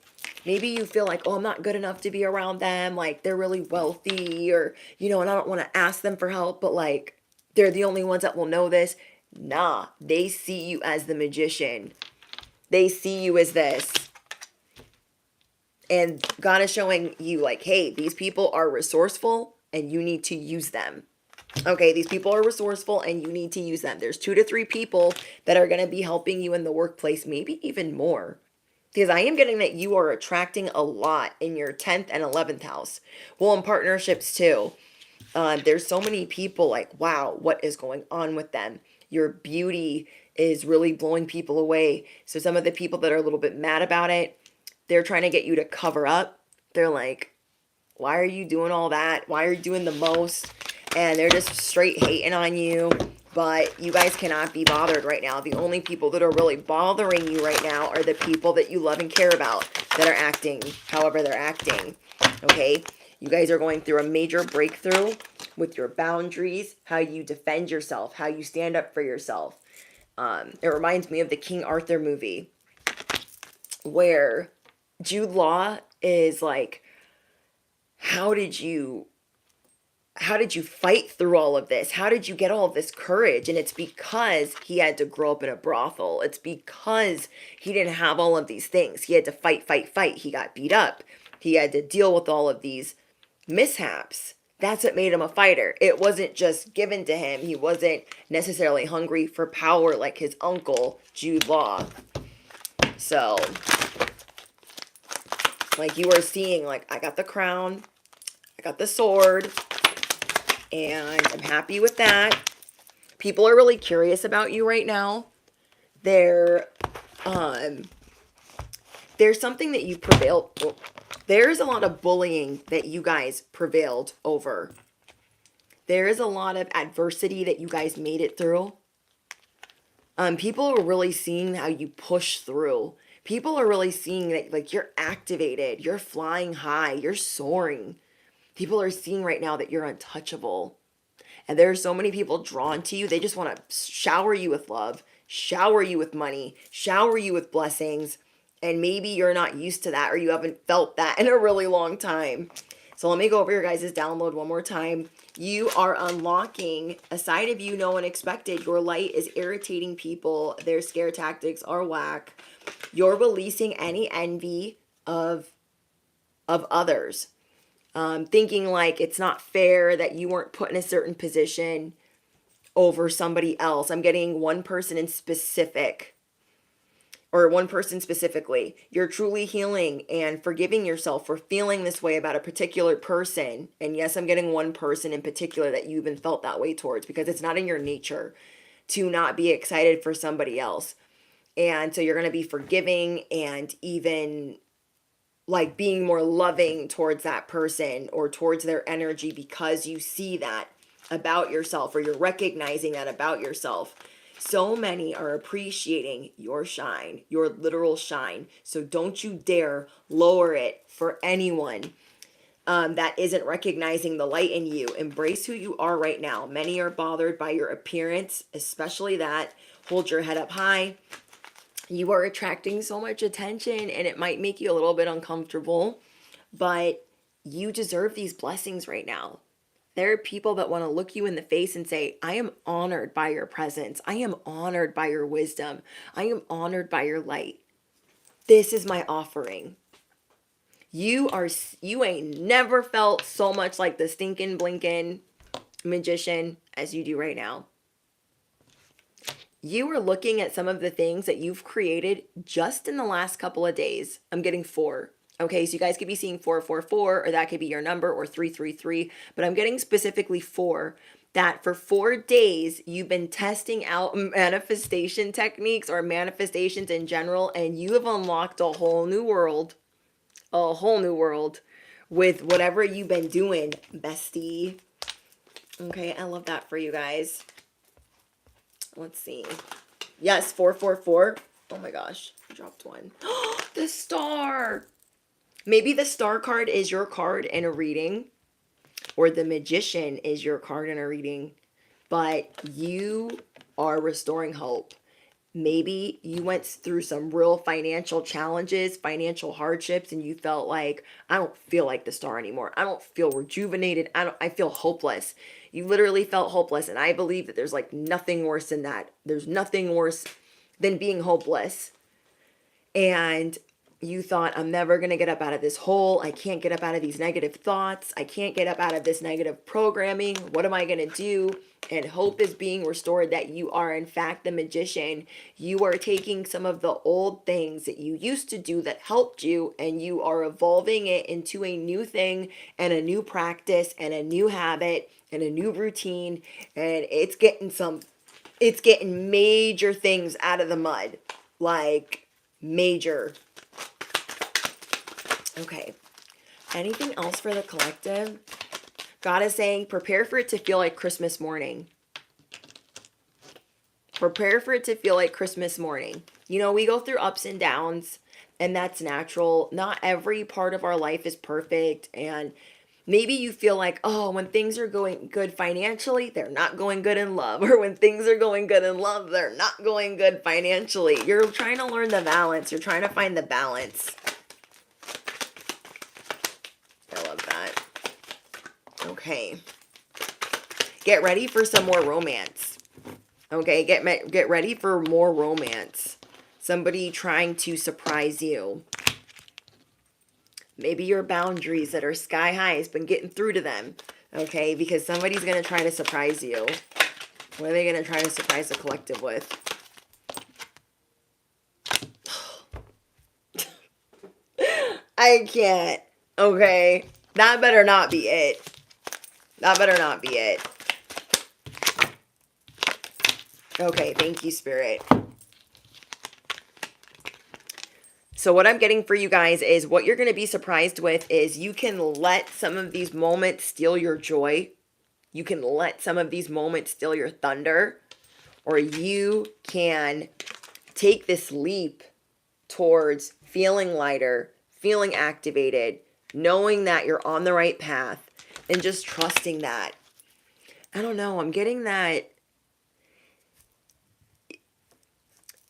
[SPEAKER 1] Maybe you feel like, oh, I'm not good enough to be around them, like they're really wealthy, or and I don't want to ask them for help, but like they're the only ones that will know this. Nah, they see you as the magician. They see you as this. And God is showing you like, hey, these people are resourceful and you need to use them. Okay, these people are resourceful and you need to use them. There's 2 to 3 people that are going to be helping you in the workplace, maybe even more. Because I am getting that you are attracting a lot in your 10th and 11th house. Well, in partnerships too. There's so many people like, wow, what is going on with them? Your beauty is really blowing people away. So some of the people that are a little bit mad about it, they're trying to get you to cover up. They're like, why are you doing all that? Why are you doing the most? And they're just straight hating on you. But you guys cannot be bothered right now. The only people that are really bothering you right now are the people that you love and care about that are acting however they're acting. Okay? You guys are going through a major breakthrough with your boundaries, how you defend yourself, how you stand up for yourself. It reminds me of the King Arthur movie where Jude Law is like, how did you fight through all of this? How did you get all of this courage? And it's because he had to grow up in a brothel. It's because he didn't have all of these things. He had to fight. He got beat up. He had to deal with all of these mishaps. That's what made him a fighter. It wasn't just given to him. He wasn't necessarily hungry for power like his uncle, Jude Law. So, like you are seeing, like, I got the crown, I got the sword, and I'm happy with that. People are really curious about you right now. There's something that you prevailed. There's a lot of bullying that you guys prevailed over. There is a lot of adversity that you guys made it through. People are really seeing how you push through. People are really seeing that, like, you're activated, you're flying high, you're soaring. People are seeing right now that you're untouchable. And there are so many people drawn to you. They just want to shower you with love, shower you with money, shower you with blessings. And maybe you're not used to that or you haven't felt that in a really long time. So let me go over your guys' download one more time. You are unlocking a side of you no one expected. Your light is irritating people. Their scare tactics are whack. You're releasing any envy of others. Thinking like it's not fair that you weren't put in a certain position over somebody else. I'm getting one person in specific. Or one person specifically. You're truly healing and forgiving yourself for feeling this way about a particular person. And yes, I'm getting one person in particular that you even felt that way towards, because it's not in your nature to not be excited for somebody else. And so you're going to be forgiving and even like being more loving towards that person or towards their energy because you see that about yourself, or you're recognizing that about yourself. So many are appreciating your shine, your literal shine. So don't you dare lower it for anyone that isn't recognizing the light in you. Embrace who you are right now. Many are bothered by your appearance, especially that. Hold your head up high. You are attracting so much attention and it might make you a little bit uncomfortable, but you deserve these blessings right now. There are people that want to look you in the face and say, I am honored by your presence. I am honored by your wisdom. I am honored by your light. This is my offering. You ain't never felt so much like the stinking blinking magician as you do right now. You are looking at some of the things that you've created just in the last couple of days. I'm getting 4. Okay, so you guys could be seeing 444, or that could be your number, or 333, but I'm getting specifically 4. That for 4 days, you've been testing out manifestation techniques or manifestations in general, and you have unlocked a whole new world with whatever you've been doing, bestie. Okay, I love that for you guys. Let's see. Yes, 444. Oh my gosh, I dropped one. The star. Maybe the star card is your card in a reading, or the magician is your card in a reading, but you are restoring hope. Maybe you went through some real financial challenges, financial hardships, and you felt like, I don't feel like the star anymore. I don't feel rejuvenated. I feel hopeless. You literally felt hopeless. And I believe that there's like nothing worse than that. There's nothing worse than being hopeless. And you thought, I'm never going to get up out of this hole. I can't get up out of these negative thoughts. I can't get up out of this negative programming. What am I going to do? And hope is being restored that you are, in fact, the magician. You are taking some of the old things that you used to do that helped you, and you are evolving it into a new thing and a new practice and a new habit and a new routine. And it's getting major things out of the mud. Like, major. Okay. Anything else for the collective? God is saying, prepare for it to feel like Christmas morning. Prepare for it to feel like Christmas morning. You know, we go through ups and downs, and that's natural. Not every part of our life is perfect. And maybe you feel like, oh, when things are going good financially, they're not going good in love. Or when things are going good in love, they're not going good financially. You're trying to learn the balance. You're trying to find the balance. I love that. Okay. Get ready for some more romance. Okay, get ready for more romance. Somebody trying to surprise you. Maybe your boundaries that are sky high has been getting through to them. Okay, because somebody's going to try to surprise you. What are they going to try to surprise the collective with? I can't. Okay, that better not be it. That better not be it. Okay, thank you, Spirit. So what I'm getting for you guys is what you're going to be surprised with is you can let some of these moments steal your joy. You can let some of these moments steal your thunder. Or you can take this leap towards feeling lighter, feeling activated, knowing that you're on the right path, and just trusting that. I don't know, I'm getting that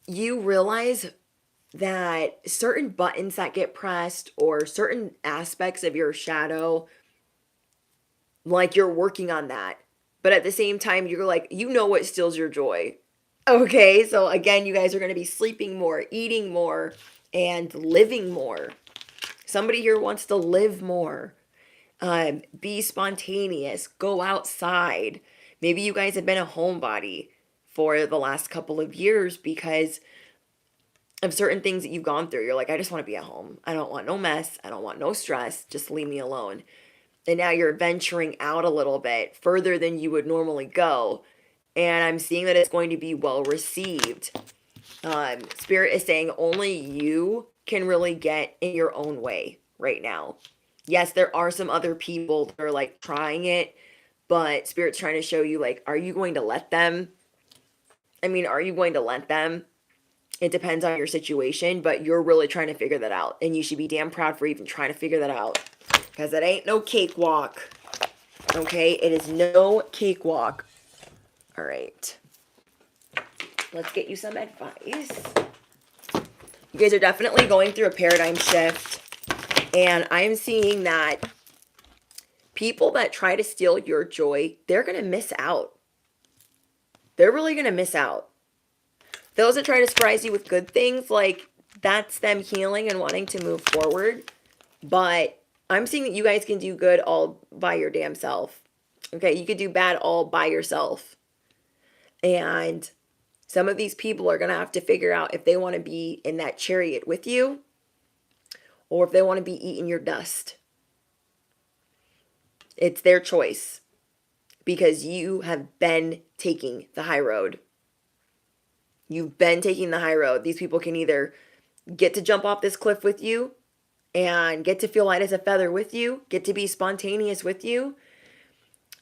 [SPEAKER 1] you realize that certain buttons that get pressed or certain aspects of your shadow, like you're working on that. But at the same time, you're like, you know what steals your joy. Okay, so again, you guys are going to be sleeping more, eating more, and living more. Somebody here wants to live more. Be spontaneous. Go outside. Maybe you guys have been a homebody for the last couple of years because of certain things that you've gone through. You're like, I just want to be at home. I don't want no mess. I don't want no stress. Just leave me alone. And now you're venturing out a little bit further than you would normally go. And I'm seeing that it's going to be well received. Spirit is saying only you can really get in your own way right now. Yes, there are some other people that are like trying it, but Spirit's trying to show you, like, are you going to let them? I mean, are you going to let them? It depends on your situation, but you're really trying to figure that out. And you should be damn proud for even trying to figure that out. Because it ain't no cakewalk. Okay? It is no cakewalk. All right. Let's get you some advice. You guys are definitely going through a paradigm shift. And I'm seeing that people that try to steal your joy, they're going to miss out. They're really going to miss out. Those that try to surprise you with good things, like, that's them healing and wanting to move forward. But I'm seeing that you guys can do good all by your damn self. Okay, you could do bad all by yourself. And some of these people are going to have to figure out if they want to be in that chariot with you or if they want to be eating your dust. It's their choice because you have been taking the high road. You've been taking the high road. These people can either get to jump off this cliff with you and get to feel light as a feather with you, get to be spontaneous with you,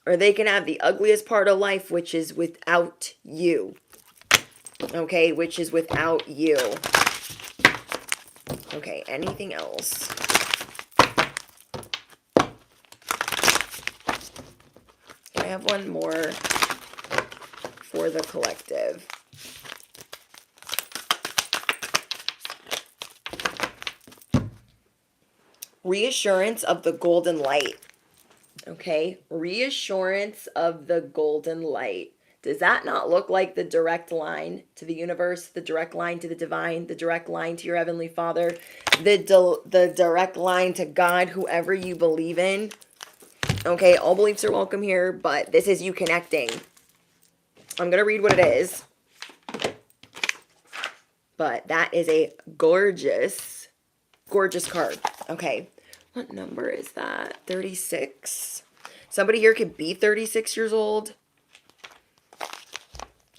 [SPEAKER 1] or they can have the ugliest part of life, which is without you. Okay, which is without you. Okay, anything else? I have one more for the collective. Reassurance of the golden light. Okay, reassurance of the golden light. Does that not look like the direct line to the universe, the direct line to the divine, the direct line to your heavenly Father, the direct line to God, whoever you believe in? Okay, all beliefs are welcome here, but this is you connecting. I'm going to read what it is. But that is a gorgeous, gorgeous card. Okay, what number is that? 36? Somebody here could be 36 years old.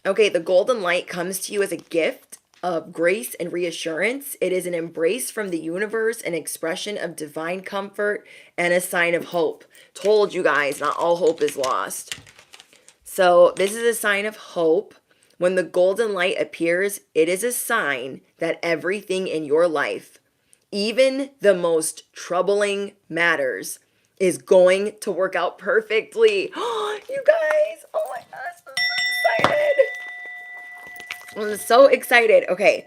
[SPEAKER 1] Okay, the golden light comes to you as a gift of grace and reassurance. It is an embrace from the universe, an expression of divine comfort, and a sign of hope. Told you guys, not all hope is lost. So this is a sign of hope. When the golden light appears, it is a sign that everything in your life, even the most troubling matters, is going to work out perfectly. Oh, you guys, oh my gosh, I'm so excited. I'm so excited. Okay.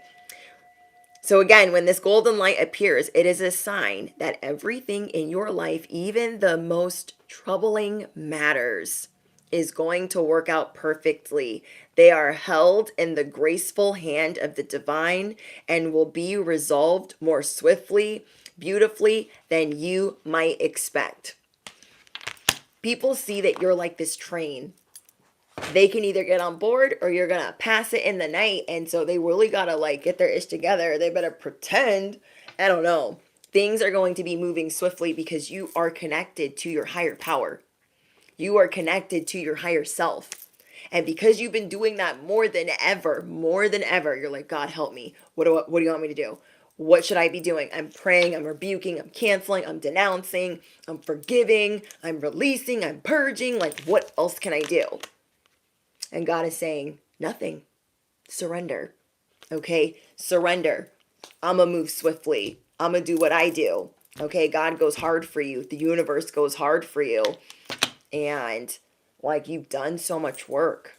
[SPEAKER 1] So again, when this golden light appears, it is a sign that everything in your life, even the most troubling matters, is going to work out perfectly. They are held in the graceful hand of the divine and will be resolved more swiftly, beautifully than you might expect. People see that you're like this train. They can either get on board or you're going to pass it in the night. And so they really got to like get their ish together. They better pretend. I don't know. Things are going to be moving swiftly because you are connected to your higher power. You are connected to your higher self. And because you've been doing that more than ever, you're like, God, help me. What do you want me to do? What should I be doing? I'm praying, I'm rebuking, I'm canceling, I'm denouncing, I'm forgiving, I'm releasing, I'm purging. Like, what else can I do? And God is saying, nothing. Surrender. Okay? Surrender. I'm going to move swiftly. I'm going to do what I do. Okay? God goes hard for you. The universe goes hard for you. And like you've done so much work.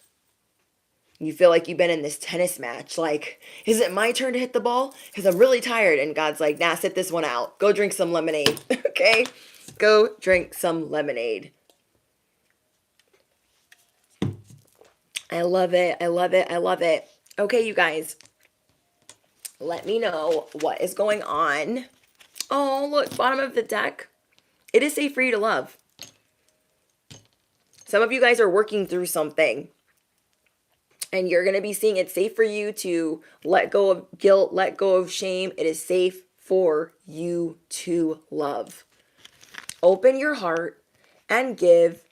[SPEAKER 1] You feel like you've been in this tennis match. Like, is it my turn to hit the ball? Because I'm really tired. And God's like, nah, sit this one out. Go drink some lemonade. Okay? Go drink some lemonade. I love it. I love it. I love it. Okay, you guys. Let me know what is going on. Oh, look, bottom of the deck. It is safe for you to love. Some of you guys are working through something. And you're going to be seeing it's safe for you to let go of guilt, let go of shame. It is safe for you to love. Open your heart and give.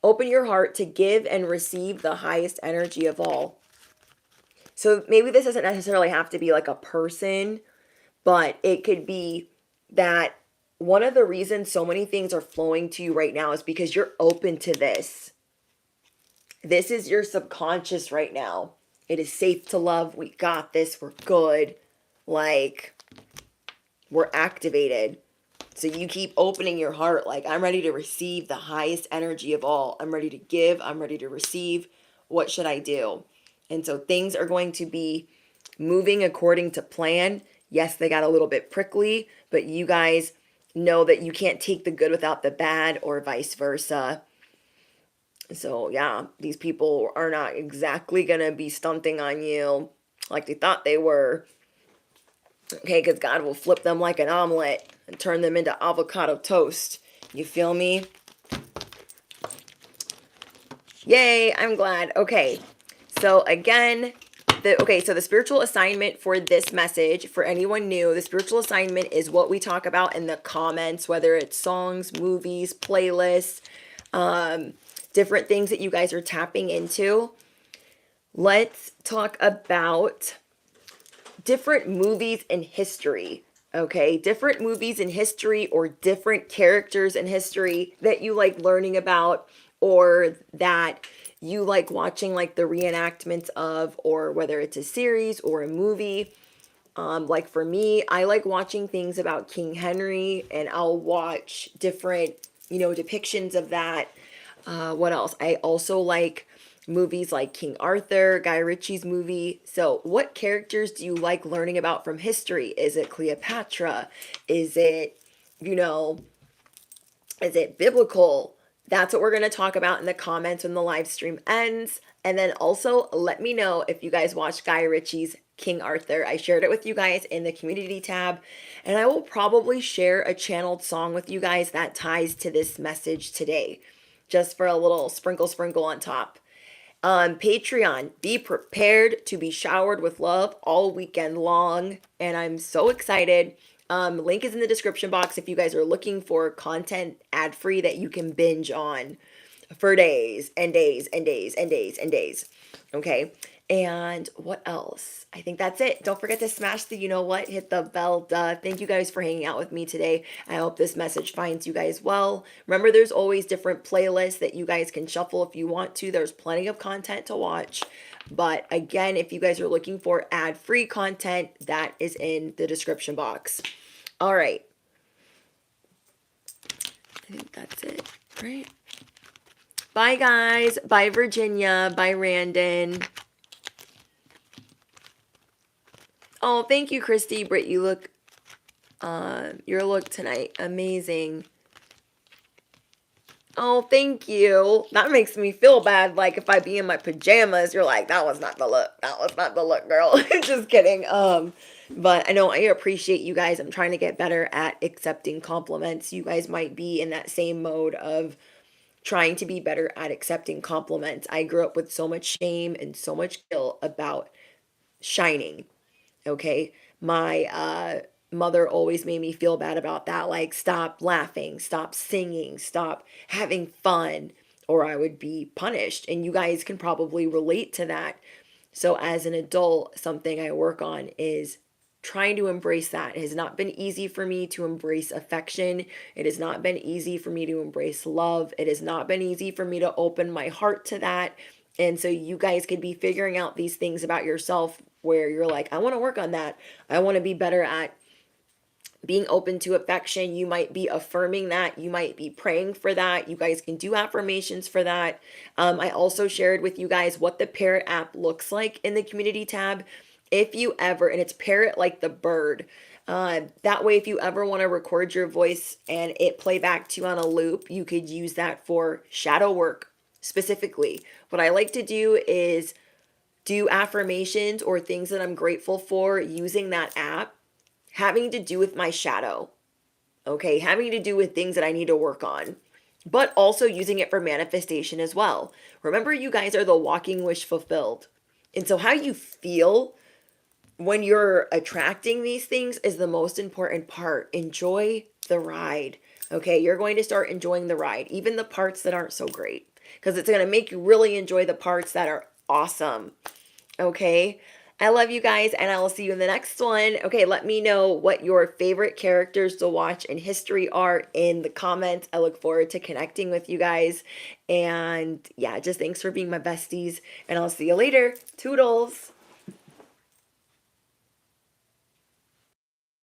[SPEAKER 1] Open your heart to give and receive the highest energy of all. So maybe this doesn't necessarily have to be like a person, but it could be that one of the reasons so many things are flowing to you right now is because you're open to this. This is your subconscious right now. It is safe to love. We got this. We're good. Like, we're activated. So you keep opening your heart. Like, I'm ready to receive the highest energy of all. I'm ready to give. I'm ready to receive. What should I do? And so things are going to be moving according to plan. Yes, they got a little bit prickly, but you guys know that you can't take the good without the bad or vice versa. So yeah, these people are not exactly going to be stunting on you like they thought they were. Okay, because God will flip them like an omelet and turn them into avocado toast. You feel me? Yay, I'm glad. Okay, so again, Okay, so the spiritual assignment for this message, for anyone new, the spiritual assignment is what we talk about in the comments, whether it's songs, movies, playlists, different things that you guys are tapping into. Let's talk about different movies in history. Okay, different movies in history or different characters in history that you like learning about, or that you like watching like the reenactments of, or whether it's a series or a movie. Like for me, I like watching things about King Henry, and I'll watch different, depictions of that. What else? I also like movies like King Arthur, Guy Ritchie's movie. So, what characters do you like learning about from history? Is it Cleopatra? Is it, you know, is it biblical? That's what we're going to talk about in the comments when the live stream ends. And then also let me know if you guys watched Guy Ritchie's King Arthur. I shared it with you guys in the community tab, and I will probably share a channeled song with you guys that ties to this message today, just for a little sprinkle on top. Patreon, be prepared to be showered with love all weekend long, and I'm so excited. Link is in the description box if you guys are looking for content ad-free that you can binge on for days and days and days and days and days. Okay. And what else? I think that's it. Don't forget to smash the hit the bell, duh. Thank you guys for hanging out with me today. I hope this message finds you guys well. Remember, there's always different playlists that you guys can shuffle if you want to. There's plenty of content to watch. But again, if you guys are looking for ad-free content, that is in the description box. All right. I think that's it, right? Bye, guys. Bye, Virginia. Bye, Randon. Oh, thank you, Christy. Britt, you look, your look tonight, amazing. Oh, thank you. That makes me feel bad. Like if I be in my pajamas, you're like, that was not the look. That was not the look, girl. Just kidding. But I know I appreciate you guys. I'm trying to get better at accepting compliments. You guys might be in that same mode of trying to be better at accepting compliments. I grew up with so much shame and so much guilt about shining. Okay. My mother always made me feel bad about that. Like, stop laughing, stop singing, stop having fun, or I would be punished. And you guys can probably relate to that. So, as an adult, something I work on is trying to embrace that. It has not been easy for me to embrace affection. It has not been easy for me to embrace love. It has not been easy for me to open my heart to that. And so you guys could be figuring out these things about yourself where you're like, I want to work on that. I want to be better at being open to affection. You might be affirming that. You might be praying for that. You guys can do affirmations for that. I also shared with you guys what the Parrot app looks like in the community tab. If you ever, and it's Parrot like the bird. That way, if you ever want to record your voice and it play back to you on a loop, you could use that for shadow work specifically. What I like to do is do affirmations or things that I'm grateful for using that app, having to do with my shadow, okay? Having to do with things that I need to work on, but also using it for manifestation as well. Remember, you guys are the walking wish fulfilled. And so how you feel when you're attracting these things is the most important part. Enjoy the ride, okay? You're going to start enjoying the ride, even the parts that aren't so great, because it's going to make you really enjoy the parts that are awesome. Okay. I love you guys, and I will see you in the next one. Okay. Let me know what your favorite characters to watch in history are in the comments. I look forward to connecting with you guys. And yeah, just thanks for being my besties, and I'll see you later. Toodles.